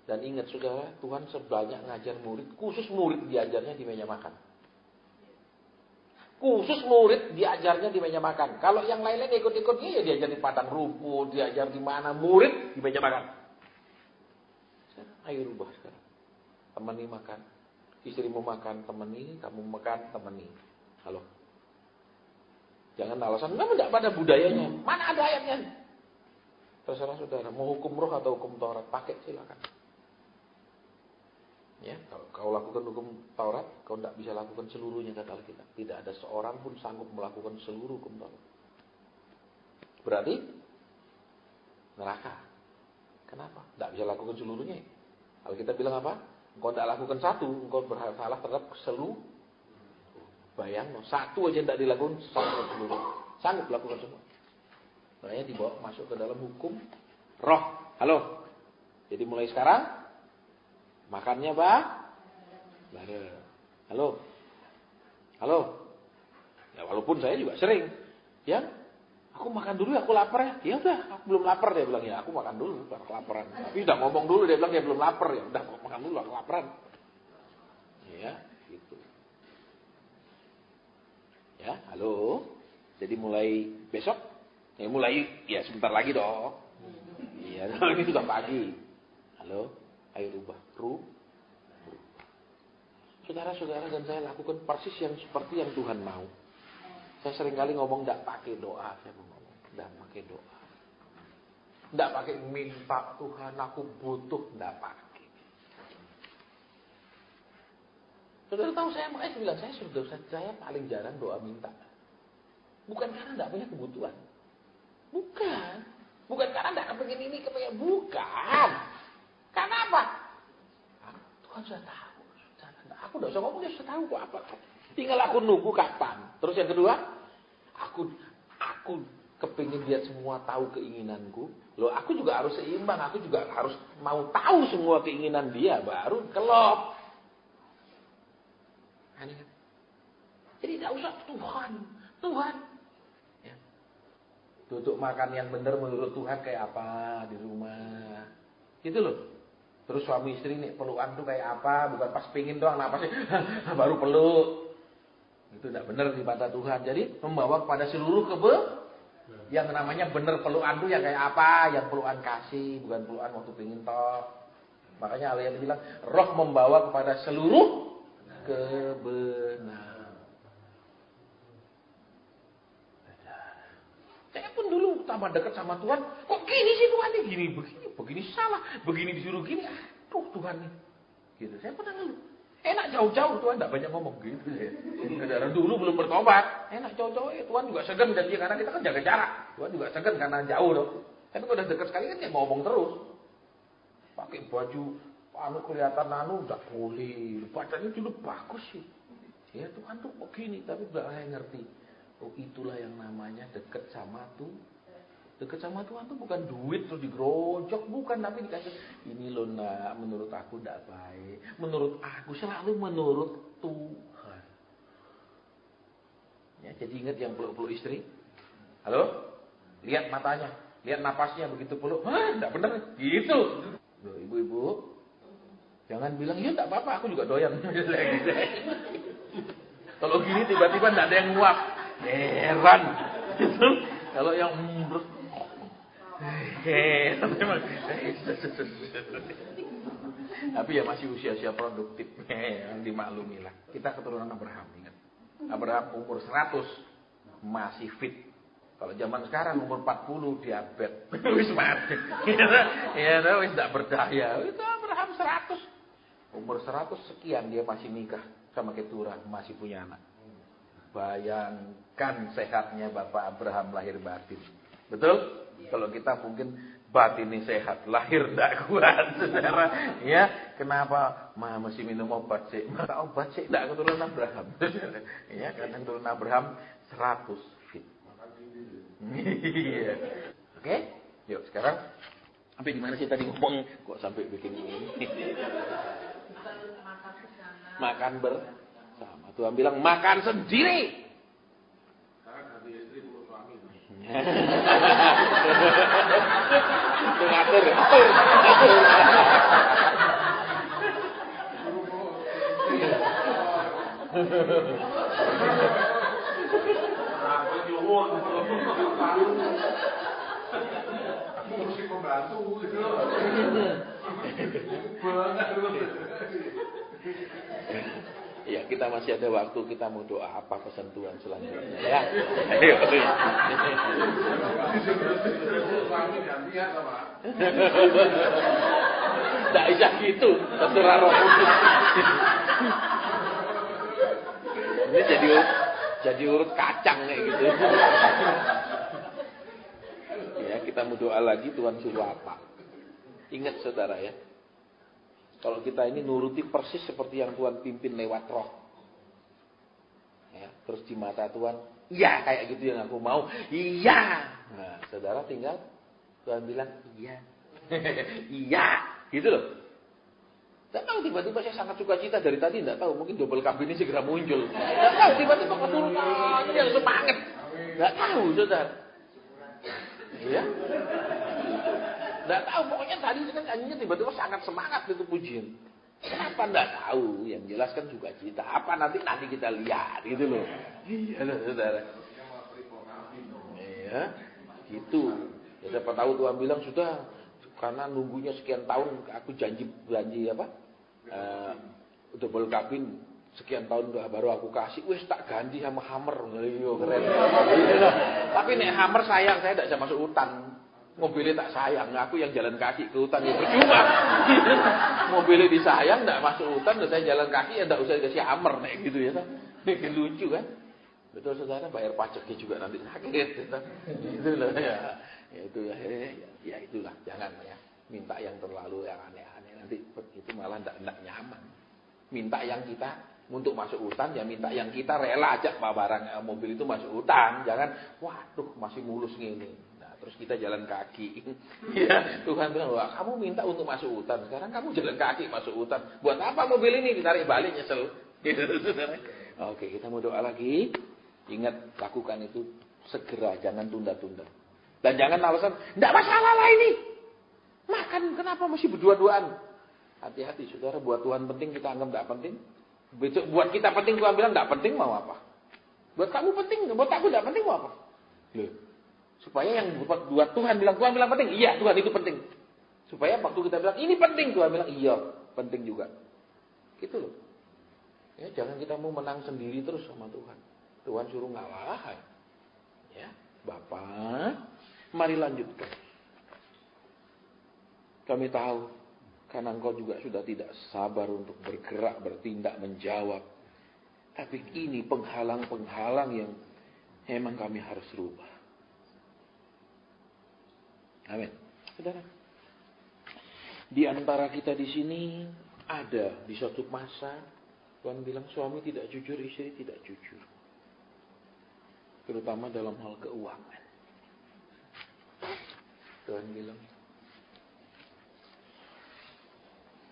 Dan ingat saudara, Tuhan sebanyak ngajar murid, khusus murid diajarnya di meja makan. Khusus murid diajarnya di meja makan. Kalau yang lain-lain ikut-ikutnya ya diajar di padang rumput, diajar di mana, murid di meja makan. Sekarang, ayo rubah sekarang. Temani makan. Istrimu makan, temani, kamu makan, temani. Halo. Jangan alasan, enggak pada budayanya. Mana ada ayatnya? Terserah saudara, mau hukum roh atau hukum Taurat, pakai silakan. Ya, kalau kau lakukan hukum Taurat, kau tidak bisa lakukan seluruhnya kata Alkitab. Tidak ada seorang pun sanggup melakukan seluruh hukum Taurat. Berarti neraka. Kenapa? Tidak bisa lakukan seluruhnya. Alkitab bilang apa? Engkau tidak lakukan satu, engkau bersalah terhadap seluruh. Bayang, satu aja tidak dilakukan, seluruh. Sanggup lakukan semua. Makanya dibawa masuk ke dalam hukum roh. Halo. Jadi mulai sekarang makannya bareng. Halo. Ya walaupun saya juga sering. Ya, aku makan dulu, aku lapar ya. Ya udah, aku belum lapar dia bilang ya. Aku makan dulu, aku kelaparan. Tapi udah ngomong dulu dia bilang dia belum lapar ya. Udah makan dulu, aku kelaparan. Ya, gitu. Ya, halo. Jadi mulai besok, ya mulai ya sebentar lagi dong. Iya, ini sudah pagi. Halo. Ayo rubah. Saudara-saudara dan saya lakukan persis yang seperti yang Tuhan mau. Saya seringkali ngomong tidak pakai doa. Saya mau ngomong tidak pakai doa. Tidak pakai minta Tuhan aku butuh. Tidak pakai. Saudara tahu saya makanya bilang saya paling jarang doa minta. Bukan karena tidak punya kebutuhan. Bukan karena tidak kepengen ini kepengen. Bukan. Karena apa? Tuhan sudah tahu. Aku tidak usah ngomong, dia sudah tahu kok apa. Tinggal aku nunggu kapan. Terus yang kedua, aku kepingin dia semua tahu keinginanku. Loh, aku juga harus seimbang. Aku juga harus mau tahu semua keinginan dia. Baru kelop. Aneh kan? Jadi tidak usah Tuhan. Ya. Duduk makan yang benar menurut Tuhan kayak apa di rumah. Gitu loh. Terus suami istri nih pelukan tuh kayak apa? Bukan pas pingin doang, napasnya baru peluk. Itu tidak benar di mata Tuhan. Jadi membawa kepada seluruh yang namanya benar pelukan tuh yang kayak apa? Yang pelukan kasih, bukan pelukan waktu pingin toh. Makanya Allah yang bilang roh membawa kepada seluruh kebenaran. Saya pun dulu tambah dekat sama Tuhan, kok gini sih Tuhan ini begini salah, begini disuruh gini, aduh Tuhan nih. Gitu. Saya pernah ngeluh. Enak jauh-jauh Tuhan tidak banyak ngomong gitu ya. Karena dulu belum bertobat, enak jauh-jauh ya Tuhan juga segan dan dia karena kita kan jaga jarak. Tuhan juga segan karena jauh loh. Tapi kalau udah dekat sekali kan dia ngomong terus. Pakai baju kelihatan udah pulih, badannya dulu bagus sih. Ya Tuhan tuh begini, tapi saya ngerti. Oh itulah yang namanya dekat sama Tuhan. Dekat sama Tuhan tuh bukan duit terus digerojok, bukan, tapi dikasih ini loh nak, menurut aku tidak baik. Menurut aku selalu menurut Tuhan. Ya, jadi ingat yang peluk-peluk istri. Halo? Lihat matanya, lihat napasnya begitu peluk. Tidak benar gitu. Loh, ibu-ibu, jangan bilang ya tidak apa-apa, aku juga doyan. Kalau gini tiba-tiba tidak ada yang nguap. Heran. Kalau yang memang. Tapi ya masih usia-usia produktif. Yang dimaklumilah. Kita keturunan Abraham, ingat. Abraham umur 100 masih fit. Kalau zaman sekarang umur 40 diabetes. Wis mati. Ya, wis tidak berdaya. Itu Abraham 100. Umur 100 sekian dia masih nikah sama Keturah, masih punya anak. Bayangkan sehatnya Bapak Abraham lahir batin. Betul? Kalau kita mungkin batin ini sehat, lahir tidak kuat, saudara. Ya, kenapa? Mesti minum obat sih. Maka obat sih tidak keturunan Abraham. Ya, karena keturunan Abraham 100 fit. Iya. Oke, yuk sekarang sampai di mana sih tadi ngomong? Kok sampai bikin ini? Makan bersama. Tuhan bilang makan sendiri. Itu ngatur. Fungsi pembantu gitu. Ya, kita masih ada waktu, kita mau doa apa pesan Tuhan selanjutnya ya. Ayo. Tidak bisa gitu, terserah Roh Kudus. Ini jadi urut kacang kayak gitu. Ya, kita mau doa lagi, Tuhan suruh apa? Ingat saudara ya. Kalau kita ini nuruti persis seperti yang Tuhan pimpin lewat roh. Ya, terus di mata Tuhan, iya kayak gitu yang aku mau. Iya. Nah, saudara tinggal Tuhan bilang, iya. Iya. Gitu loh. Tidak tahu tiba-tiba saya sangat suka cita dari tadi. Tidak tahu, mungkin double kabin ini segera muncul. Tidak tahu tiba-tiba keturunan yang semangat. Tidak tahu saudara. Iya. Tidak tahu, pokoknya tadi kan nyanyinya tiba-tiba sangat semangat itu pujian. Kenapa tidak tahu? Yang jelas kan juga cita. Apa nanti kita lihat gitu loh. Iya saudara. Iya, gitu. Ya siapa tahu Tuhan bilang sudah karena nunggunya sekian tahun aku janji apa? Double kabin sekian tahun baru aku kasih. Wes tak ganti sama Hammer. Iya keren. Tapi nek Hammer sayang saya tidak bisa masuk hutan. Mobilnya tak sayang, aku yang jalan kaki ke hutan ya percuma. Mobilnya disayang, tidak masuk hutan, dan saya jalan kaki ya tidak usah dikasih Hammer nek gitu ya. Ini lucu kan? Betul saudara, bayar pajaknya juga nanti sakit. Itulah ya. Ya itulah, jangan ya. Minta yang terlalu yang aneh-aneh nanti itu malah tidak nyaman. Minta yang kita untuk masuk hutan ya minta yang kita rela aja barang mobil itu masuk hutan, jangan waduh masih mulus gini. Terus kita jalan kaki. Ya, Tuhan bilang, wah kamu minta untuk masuk hutan. Sekarang kamu jalan kaki masuk hutan. Buat apa mobil ini ditarik balik nyesel? Gitu, saudara. Oke, kita mau doa lagi. Ingat, lakukan itu segera, jangan tunda-tunda. Dan jangan alasan, enggak masalah lah ini. Makan, kenapa mesti berdua-duaan? Hati-hati, saudara. Buat Tuhan penting, kita anggap enggak penting. Besok buat kita penting, Tuhan bilang enggak penting, mau apa? Buat kamu penting, buat aku enggak penting, mau apa? Loh. Supaya yang buat Tuhan bilang penting, iya Tuhan itu penting. Supaya waktu kita bilang ini penting, Tuhan bilang iya penting juga. Gitu loh. Ya jangan kita mau menang sendiri terus sama Tuhan. Tuhan suruh ngalah. Ya, Bapak, mari lanjutkan. Kami tahu karena Engkau juga sudah tidak sabar untuk bergerak, bertindak, menjawab. Tapi ini penghalang-penghalang yang memang kami harus rubah. Amin. Saudara. Di antara kita di sini ada di suatu masa Tuhan bilang suami tidak jujur, istri tidak jujur. Terutama dalam hal keuangan. Tuhan bilang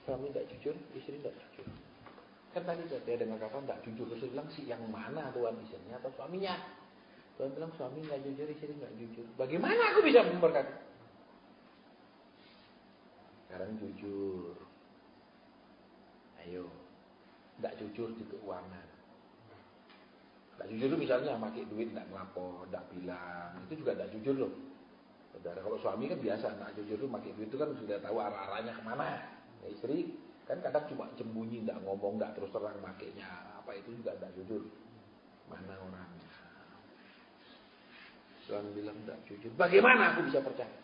suami tidak jujur, istri tidak jujur. Kan tadi saya dengar kata tidak jujur, terus bilang si yang mana Tuhan, istrinya atau suaminya? Tuhan bilang suami tidak jujur, istri tidak jujur. Bagaimana aku bisa memberkati? Sekarang jujur. Ayo. Tidak jujur di keuangan. Tidak jujur itu misalnya pakai duit tidak melapor, tidak bilang. Itu juga tidak jujur loh. Saudara, kalau suami kan biasa, tidak jujur itu pakai duit itu kan sudah tahu arah-arahnya kemana. Ya, istri kan kadang cuma sembunyi, tidak ngomong, tidak terus terang makainya. Apa itu juga tidak jujur. Mana orangnya? Tuhan bilang tidak jujur. Bagaimana aku bisa percaya?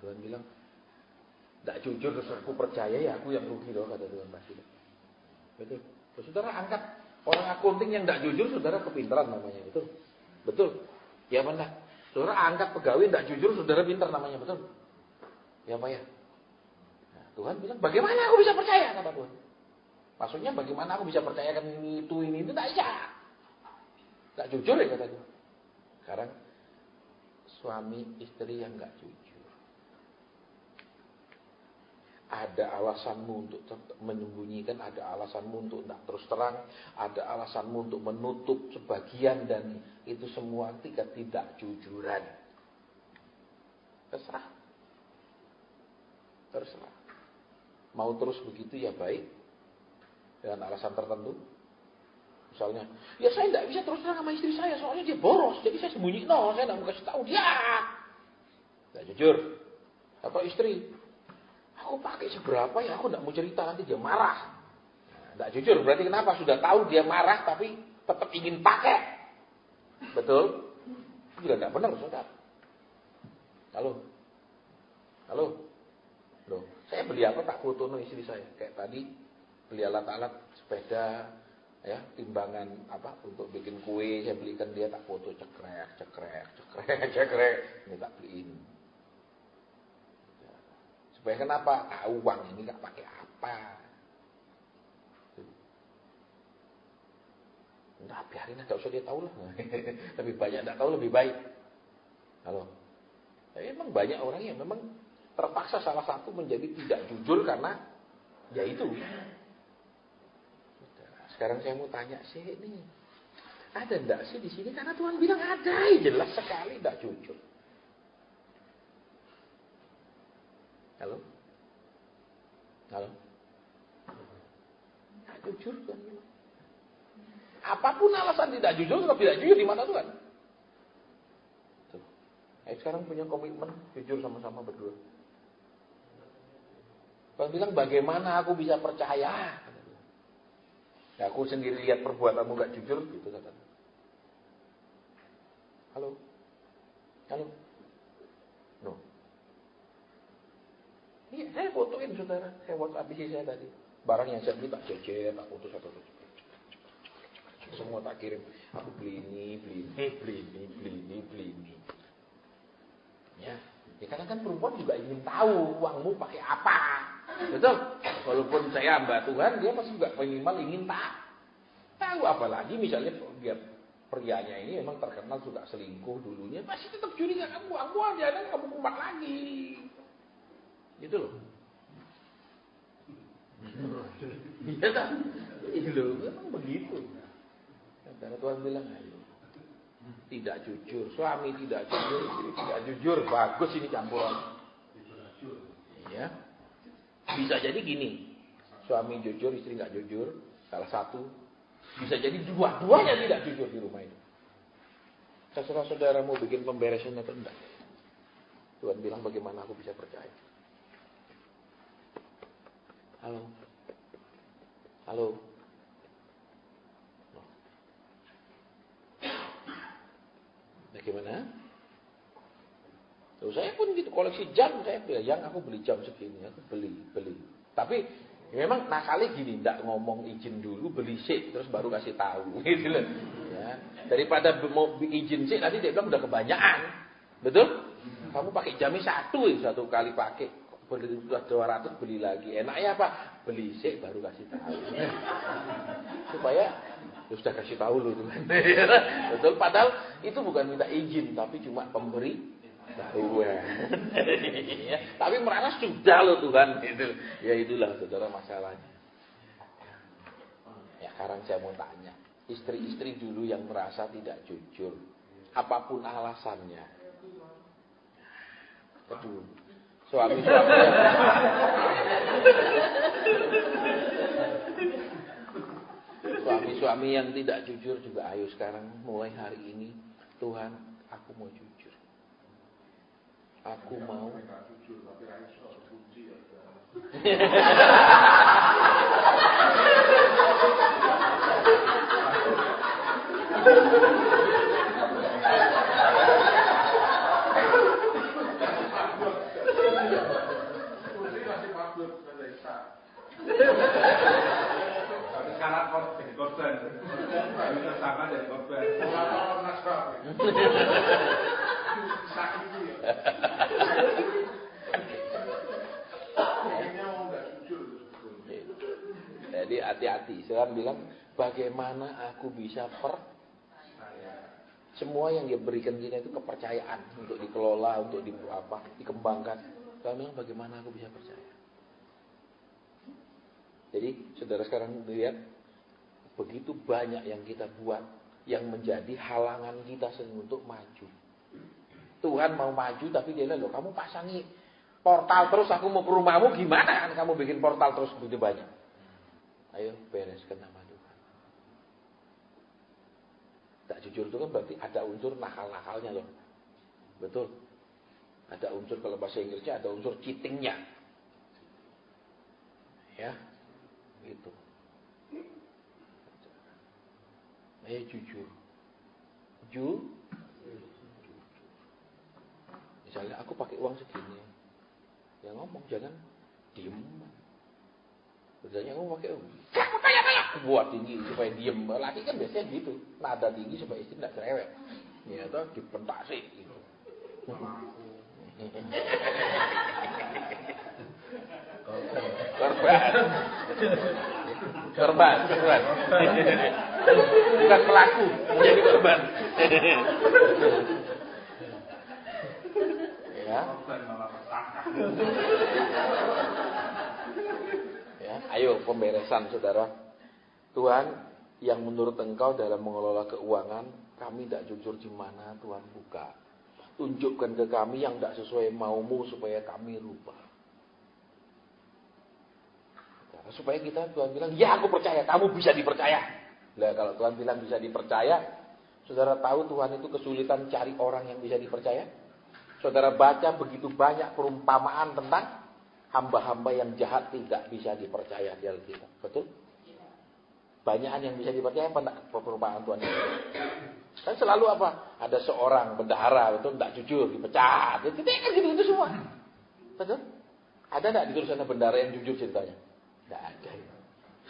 Tuhan bilang, tidak jujur terus aku percaya ya aku yang rugi loh, kata Tuhan pasti. Betul. Saudara angkat orang akunting yang tidak jujur, saudara kepintaran namanya, betul. Betul. Ya benar. Saudara angkat pegawai tidak jujur, saudara pintar namanya, betul? Ya Pak ya. Nah, Tuhan bilang, bagaimana aku bisa percaya, kata Tuhan. Maksudnya bagaimana aku bisa percayakan ini, itu, tidak bisa. Tidak jujur ya kata Tuhan. Sekarang, suami istri yang tidak jujur. Ada alasanmu untuk menyembunyikan, ada alasanmu untuk tidak terus terang, ada alasanmu untuk menutup sebagian, dan itu semua ketidakjujuran. Terserah. Terserah. Mau terus begitu ya baik, dengan alasan tertentu. Misalnya, ya saya tidak bisa terus terang sama istri saya, soalnya dia boros, jadi saya sembunyi, saya tidak mau kasih tahu dia. Tidak jujur. Atau istri, aku pakai seberapa ya, aku tidak mau cerita, nanti dia marah. Tidak jujur, berarti kenapa? Sudah tahu dia marah, tapi tetap ingin pakai. Betul? Itu juga tidak benar, saudara. Halo? Loh, saya beli apa tak foto istri saya. Kayak tadi, beli alat-alat sepeda, ya, timbangan apa untuk bikin kue, saya belikan dia, tak foto, cekrek. Ini tak beliin. Supaya kenapa? Tahu uang ini gak pakai apa. Nah, biarin, gak usah dia tahu lah. Lebih banyak gak tahu lebih baik. Halo. Tapi memang banyak orang yang memang terpaksa salah satu menjadi tidak jujur karena ya itu. Sekarang saya mau tanya sih nih, ada enggak sih di sini? Karena Tuhan bilang ada, jelas sekali enggak jujur. Halo? Enggak jujur Tuhan bilang. Apapun alasan tidak jujur, tetap tidak jujur di mata Tuhan. Ayo sekarang punya komitmen jujur sama-sama berdua. Tuhan bilang, bagaimana aku bisa percaya? Ya, aku sendiri lihat perbuatanmu gak jujur, gitu kata. Halo? No. Iya, saya fotoin saudara. Saya WhatsApp isi saya tadi. Barang yang saya beli tak jejer, tak foto satu. Semua tak kirim. Aku beli ini. Ya karena kan perempuan juga ingin tahu uangmu pakai apa. Betul? Walaupun saya hamba Tuhan, dia masih juga minimal ingin tahu. Apalagi misalnya dia prianya ini memang terkenal suka selingkuh dulunya, masih tetap curiga, kamu ada dan kamu kumat lagi. Gitu loh. Iya kan? Itu memang begitu. Karena Tuhan bilang, ayo. Tidak jujur, suami tidak jujur, istri tidak jujur. Bagus ini campuran. Ya. Bisa jadi gini, suami jujur, istri nggak jujur, salah satu. Bisa jadi dua-duanya tidak jujur di rumah itu. Terserah saudara mau bikin pemberesan atau enggak. Tuhan bilang, bagaimana aku bisa percaya? Halo. Bagaimana? Tuh, saya pun gitu, koleksi jam, saya bilang, aku beli jam segini, aku beli. Tapi memang nakalnya gini, tidak ngomong izin dulu, beli sik, terus baru kasih tahu, gitu loh. Ya. Daripada mau izin sik, tadi dia bilang udah kebanyakan, betul? Kamu pakai jamnya satu kali pakai, beli 200 beli lagi. Enaknya apa? Beli sik baru kasih tahu. Supaya sudah kasih tahu loh Tuhan. Betul, padahal itu bukan minta izin, tapi cuma pemberi tahuan. Ya, tapi merasa sudah loh Tuhan. Ya itulah saudara masalahnya. Ya sekarang saya mau tanya, istri-istri dulu yang merasa tidak jujur, apapun alasannya. Kedua, suami-suami yang tidak jujur juga, ayo sekarang mulai hari ini, Tuhan, aku mau jujur. Aku mau Tapi syarat jadi korban. Tapi tersangka jadi korban. Jadi hati-hati. Sekarang bilang, bagaimana aku bisa semua yang dia berikan kita itu kepercayaan untuk dikelola, untuk dikembangkan. Sekarang bilang, bagaimana aku bisa percaya? Jadi, saudara sekarang lihat, begitu banyak yang kita buat yang menjadi halangan kita untuk maju. Tuhan mau maju, tapi dia bilang, loh, kamu pasangi portal terus, aku mau ke rumahmu, gimana kan kamu bikin portal terus begitu banyak? Ayo bereskan nama Tuhan. Tak jujur itu kan berarti ada unsur nakal-nakalnya loh. Betul. Ada unsur, kalau bahasa Inggrisnya ada unsur cheatingnya. Ya. Gitu. Ayo jujur. Misalnya aku pakai uang segini. Ya ngomong, jangan diem. Biasanya kamu pakai kamu banyak buat tinggi supaya diem. Laki kan biasanya gitu, nada tinggi supaya istri tidak cerewet. Ya toh dipentak sih gitu. Korban. Bukan pelaku, menjadi korban. Ya. Ayo pemberesan saudara. Tuhan, yang menurut Engkau dalam mengelola keuangan, kami tidak jujur di mana, Tuhan buka. Tunjukkan ke kami yang tidak sesuai maumu supaya kami rubah. Supaya kita, Tuhan bilang, ya aku percaya, kamu bisa dipercaya. Nah, kalau Tuhan bilang bisa dipercaya, saudara tahu Tuhan itu kesulitan cari orang yang bisa dipercaya? Saudara baca begitu banyak perumpamaan tentang hamba-hamba yang jahat tidak bisa dipercaya di Alkitab. Betul? Banyakan yang bisa dipercaya apa enggak perumpamaan Tuhan itu? Kan selalu apa? Ada seorang bendahara, betul, tidak jujur, dipecat. Itu kan gitu-gitu semua. Betul? Ada enggak di tulisan bendahara yang jujur ceritanya? Tidak ada.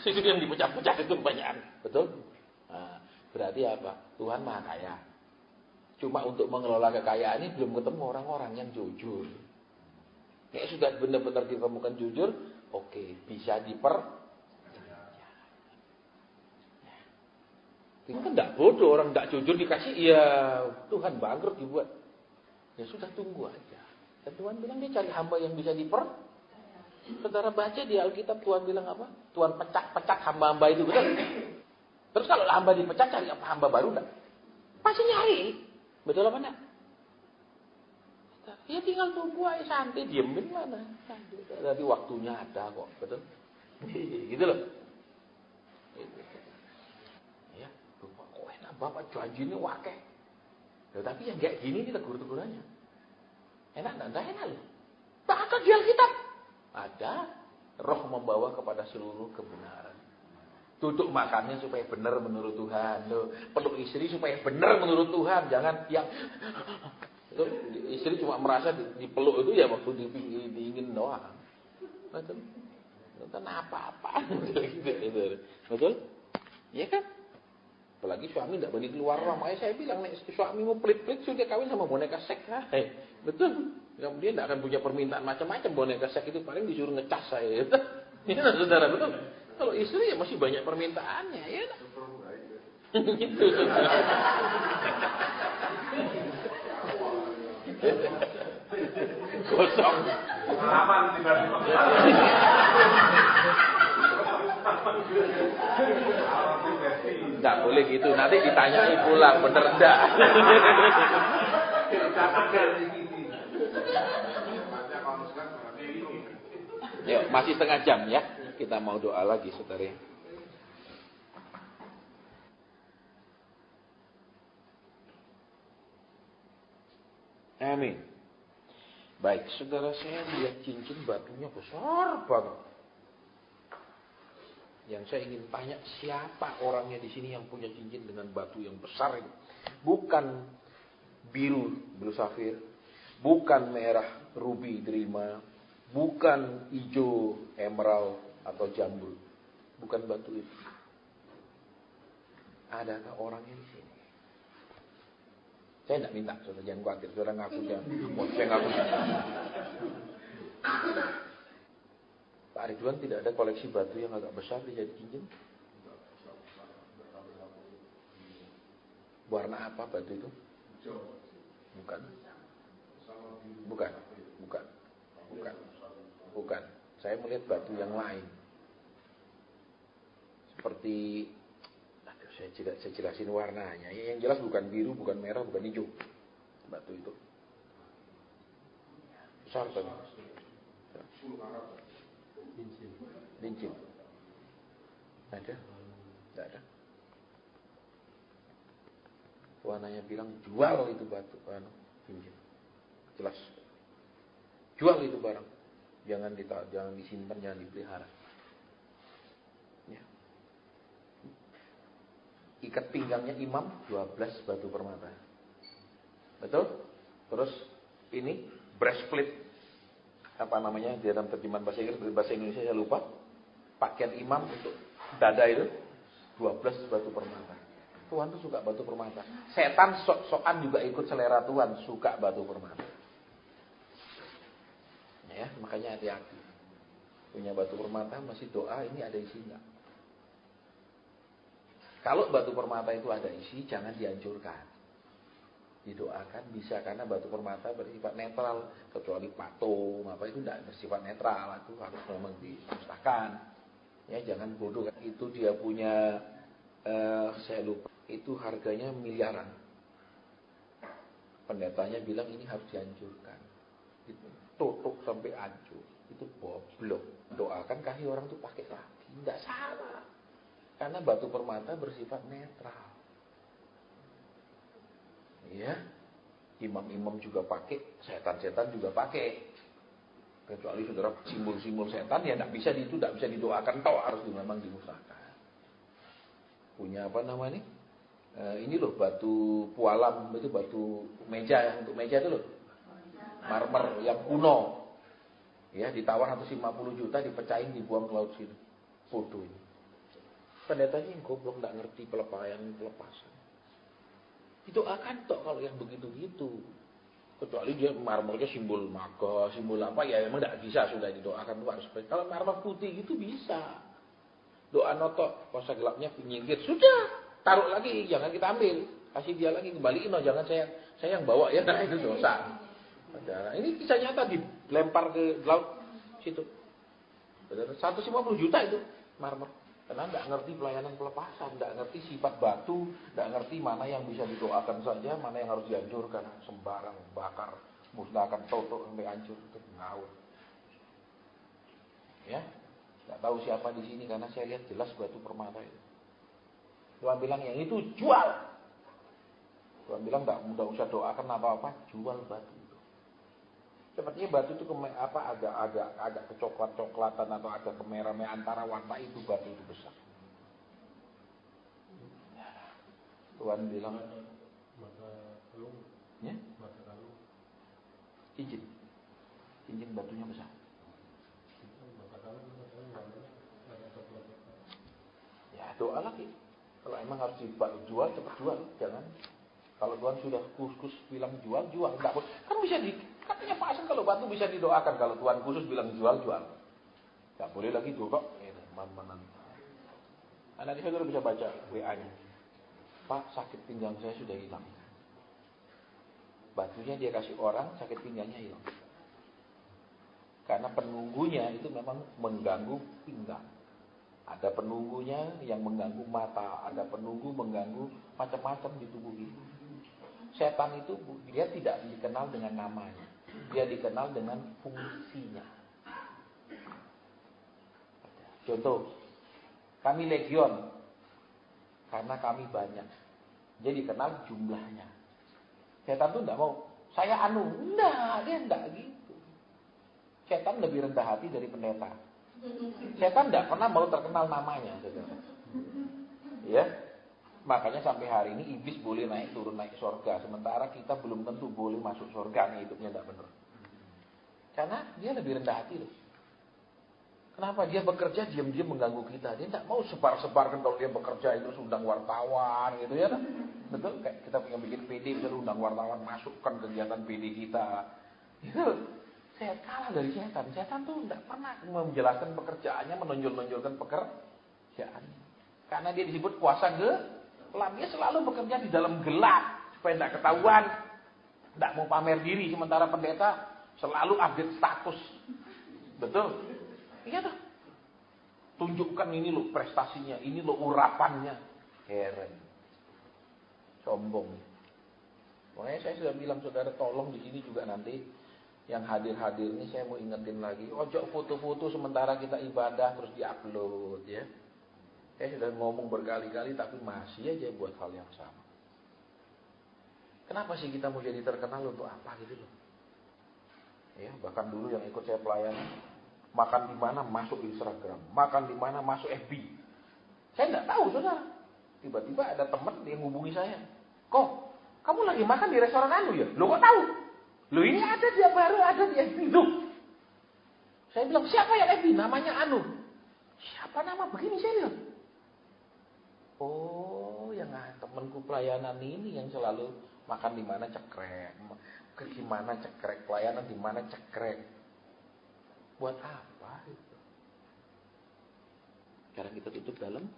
Itu yang dipecat-pecat itu kebanyakan. Betul? Nah, berarti apa? Tuhan Maha Kaya. Cuma untuk mengelola kekayaan ini belum ketemu orang-orang yang jujur. Ya sudah benar-benar ditemukan jujur, oke, bisa dipercaya. Itu kan tidak bodoh, orang tidak jujur dikasih, ya Tuhan bangkrut dibuat. Ya sudah tunggu aja. Dan Tuhan bilang dia cari hamba yang bisa dipercaya. Saudara baca di Alkitab Tuhan bilang apa? Tuhan pecat hamba-hamba itu, betul? Terus kalau hamba dipecat cari apa hamba baru enggak? Pasti nyari. Betul apa enggak? Ya tinggal tunggu aja santai, diemin mana. Nanti waktunya ada kok, betul? Gitu loh. Ya, kok enak Bapak janji ini wakeh. Ya, tapi yang kayak gini ini tegur-tegurannya. Enak enggak enak loh. Bahkan di Alkitab ada roh membawa kepada seluruh kebenaran. Duduk makannya supaya benar menurut Tuhan. Loh, peluk istri supaya benar menurut Tuhan. Jangan yang itu istri cuma merasa dipeluk itu ya waktu diingin doang. Betul? Bukan apa-apa. Gitu. Betul? Iya kan? Apalagi suami tidak boleh keluar rumah. Makanya saya bilang, nek suami mau pelit-pelit sudah kawin sama boneka seks. Betul? Dia tidak akan punya permintaan macam-macam. Boneka seks itu paling disuruh ngecas saya. Ini saudara, betul? Kalau istri ya masih banyak permintaannya, ya. Gitu. Kosong. Aman tiba-tiba. Enggak boleh gitu. Nanti ditanyai pulang, bener enggak? Yuk, masih setengah jam ya. Kita mau doa lagi, saudara. Amin. Baik, saudara, saya lihat cincin batunya besar banget. Yang saya ingin tanya, siapa orangnya di sini yang punya cincin dengan batu yang besar itu? Bukan biru safir, bukan merah ruby derima, bukan hijau emerald atau jamrud. Bukan batu itu. Adakah orangnya di sini? Saya tidak minta, saudara jangan khawatir, saudara ngaku jangan. Saya ngaku. Pak Ridwan tidak ada koleksi batu yang agak besar dijadi cincin? Warna apa batu itu? Bukan. Bukan. Bukan. Bukan. Bukan. Saya melihat batu yang lain. Seperti saya jelasin warnanya. Yang jelas bukan biru, bukan merah, bukan hijau. Batu itu. Besar tadi. Lincin. Ada? Tidak ada. Warnanya bilang jual itu batu, cincin. Jelas. Jual itu barang. Jangan disimpan, jangan dipelihara. Ya. Ikat pinggangnya imam 12 batu permata. Betul? Terus ini breastplate apa namanya di dalam terjemahan bahasa Inggris, bahasa Indonesia saya lupa. Pakaian imam untuk dada itu 12 batu permata. Tuhan tuh suka batu permata. Setan sok-sokan juga ikut selera Tuhan, suka batu permata. Ya, makanya hati-hati. Punya batu permata masih doa ini ada isi enggak? Kalau batu permata itu ada isi, jangan dihancurkan. Didoakan bisa, karena batu permata bersifat netral, kecuali patung apa itu tidak bersifat netral, itu harus memang dimusnahkan. Ya, jangan bodoh. Itu dia punya saya lupa, itu harganya miliaran. Pendetanya bilang ini harus dihancurkan. Itu tutup sampai hancur. Itu goblok. Doakan kasih orang itu pakai lagi, tidak salah. Karena batu permata bersifat netral. Ya, imam-imam juga pakai, setan-setan juga pakai. Kecuali saudara simbol-simbol setan ya tidak bisa didoakan, harus memang dimusnahkan. Punya apa namanya? Ini loh batu pualam, itu batu meja, untuk meja itu loh. Marmer yang kuno. Ya, ditawar 150 juta, dipecahin, dibuang ke laut sini. Bodoh ini. Pendetanya yang goblok, tidak ngerti pelepasan. Didoakan tok kalau yang begitu-gitu. Kecuali dia marmernya simbol maga, simbol apa ya memang tidak bisa sudah didoakan tuh harus. Kalau marmer putih itu bisa. Doa notok, kosa gelapnya penyingkir, sudah taruh lagi, jangan kita ambil, kasih dia lagi, kembaliin, jangan saya yang bawa ya, nah itu dosa. Nah, ini kisah nyata dilempar ke laut situ. 150 juta itu marmer. Karena tidak ngerti pelayanan pelepasan, tidak ngerti sifat batu, tidak ngerti mana yang bisa didoakan saja, mana yang harus dihancurkan, sembarang bakar, musnahkan, toto sampai hancur, itu ngawur. Ya, tidak tahu siapa di sini karena saya lihat jelas batu permata itu. Tuhan bilang yang itu jual. Tuhan bilang tidak usah doakan apa-apa, jual batu itu. Sepertinya batu itu agak kecoklat-coklatan atau agak kemerah-merah antara warna itu, batu itu besar. Tuhan bilang, ya? Cincin batunya besar. Ya doa lagi. Kalau emang harus dijual, cepat jual, jangan. Kalau Tuhan sudah khusus bilang jual, enggak boleh. Kan bisa katanya Pak Hasan kalau batu bisa didoakan, kalau Tuhan khusus bilang jual. Enggak boleh lagi doa. Nanti saudara bisa baca WA-nya. Pak, sakit pinggang saya sudah hilang. Batunya dia kasih orang, sakit pinggangnya hilang. Karena penunggunya itu memang mengganggu pinggang. Ada penunggunya yang mengganggu mata, ada penunggu mengganggu macam-macam di tubuh ini. Setan itu dia tidak dikenal dengan namanya, dia dikenal dengan fungsinya. Contoh, kami legion karena kami banyak, jadi dikenal jumlahnya. Setan itu tidak mau, saya dia tidak gitu. Setan lebih rendah hati dari pendeta. Setan tidak pernah mau terkenal namanya, saudara. Ya. Makanya sampai hari ini iblis boleh naik turun naik surga, sementara kita belum tentu boleh masuk surga, hidupnya tidak benar. Karena dia lebih rendah hati loh. Kenapa dia bekerja diam-diam mengganggu kita? Dia tidak mau sebar-sebarkan kalau dia bekerja itu undang wartawan gitu ya. Betul? Kayak kita punya bikin PD, bisa undang wartawan masukkan kegiatan PD kita. Itu saya kalah dari setan. Setan tuh tidak pernah menjelaskan pekerjaannya, menonjol-nonjolkan pekerjaan. Karena dia disebut kuasa gelap. Dia selalu bekerja di dalam gelap supaya tidak ketahuan, tidak mau pamer diri. Sementara pendeta selalu update status. Betul? Iya tuh. Tunjukkan ini loh prestasinya, ini loh urapannya. Heran. Sombong. Makanya saya sudah bilang, saudara tolong di sini juga nanti yang hadir-hadir ini saya mau ingetin lagi. Ojo foto-foto sementara kita ibadah terus diupload ya. Saya sudah ngomong berkali-kali tapi masih aja buat hal yang sama. Kenapa sih kita mau jadi terkenal untuk apa gitu loh? Ya, bahkan dulu yang ikut saya pelayanan, makan di mana masuk Instagram, makan di mana masuk FB. Saya tidak tahu, saudara. Tiba-tiba ada teman yang hubungi saya. Kok, kamu lagi makan di restoran anu ya? Lo kok tahu? Lo ini ada, dia baru ada di FB. Loh. Saya bilang, siapa yang FB? Namanya anu. Siapa nama begini? Saya bilang. Oh, yang temanku pelayanan ini yang selalu makan di mana cekrek. Gimana cekrek, pelayanan di mana cekrek. Buat apa itu? Sekarang kita tutup dalam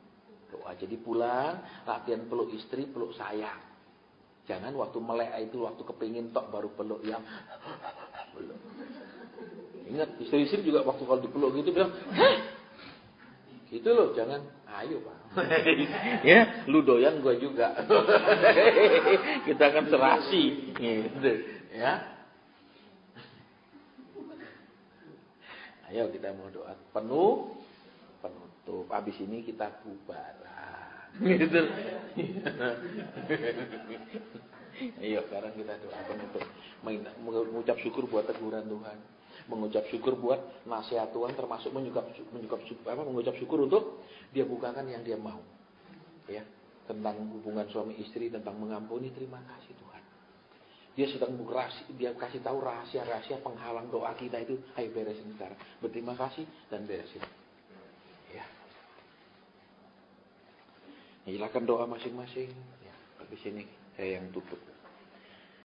doa. Jadi pulang, latihan peluk istri, peluk sayang. Jangan waktu melek itu, waktu kepingin tok baru peluk yang peluk. Ingat, istri-istri juga waktu kalau dipeluk gitu bilang, heh! Gitu loh, jangan, ayo Pak. Ya, lu doyan gua juga. Kita akan serasi. Gitu, ya. Ayo kita mau doa penutup. Habis ini kita bubaran. Gitu. Ayo sekarang kita doa penutup. Mengucap syukur buat teguran Tuhan. Mengucap syukur buat nasihat Tuhan, termasuk mengucap syukur untuk dia bukakan yang dia mau. Ya, tentang hubungan suami istri, tentang mengampuni, terima kasih Tuhan. Dia sedang dia kasih tahu rahasia-rahasia penghalang doa kita itu. Ayo beresin sekarang. Berterima kasih dan beresin. Ya. Silakan doa masing-masing. Ya, habis ini saya yang tutup.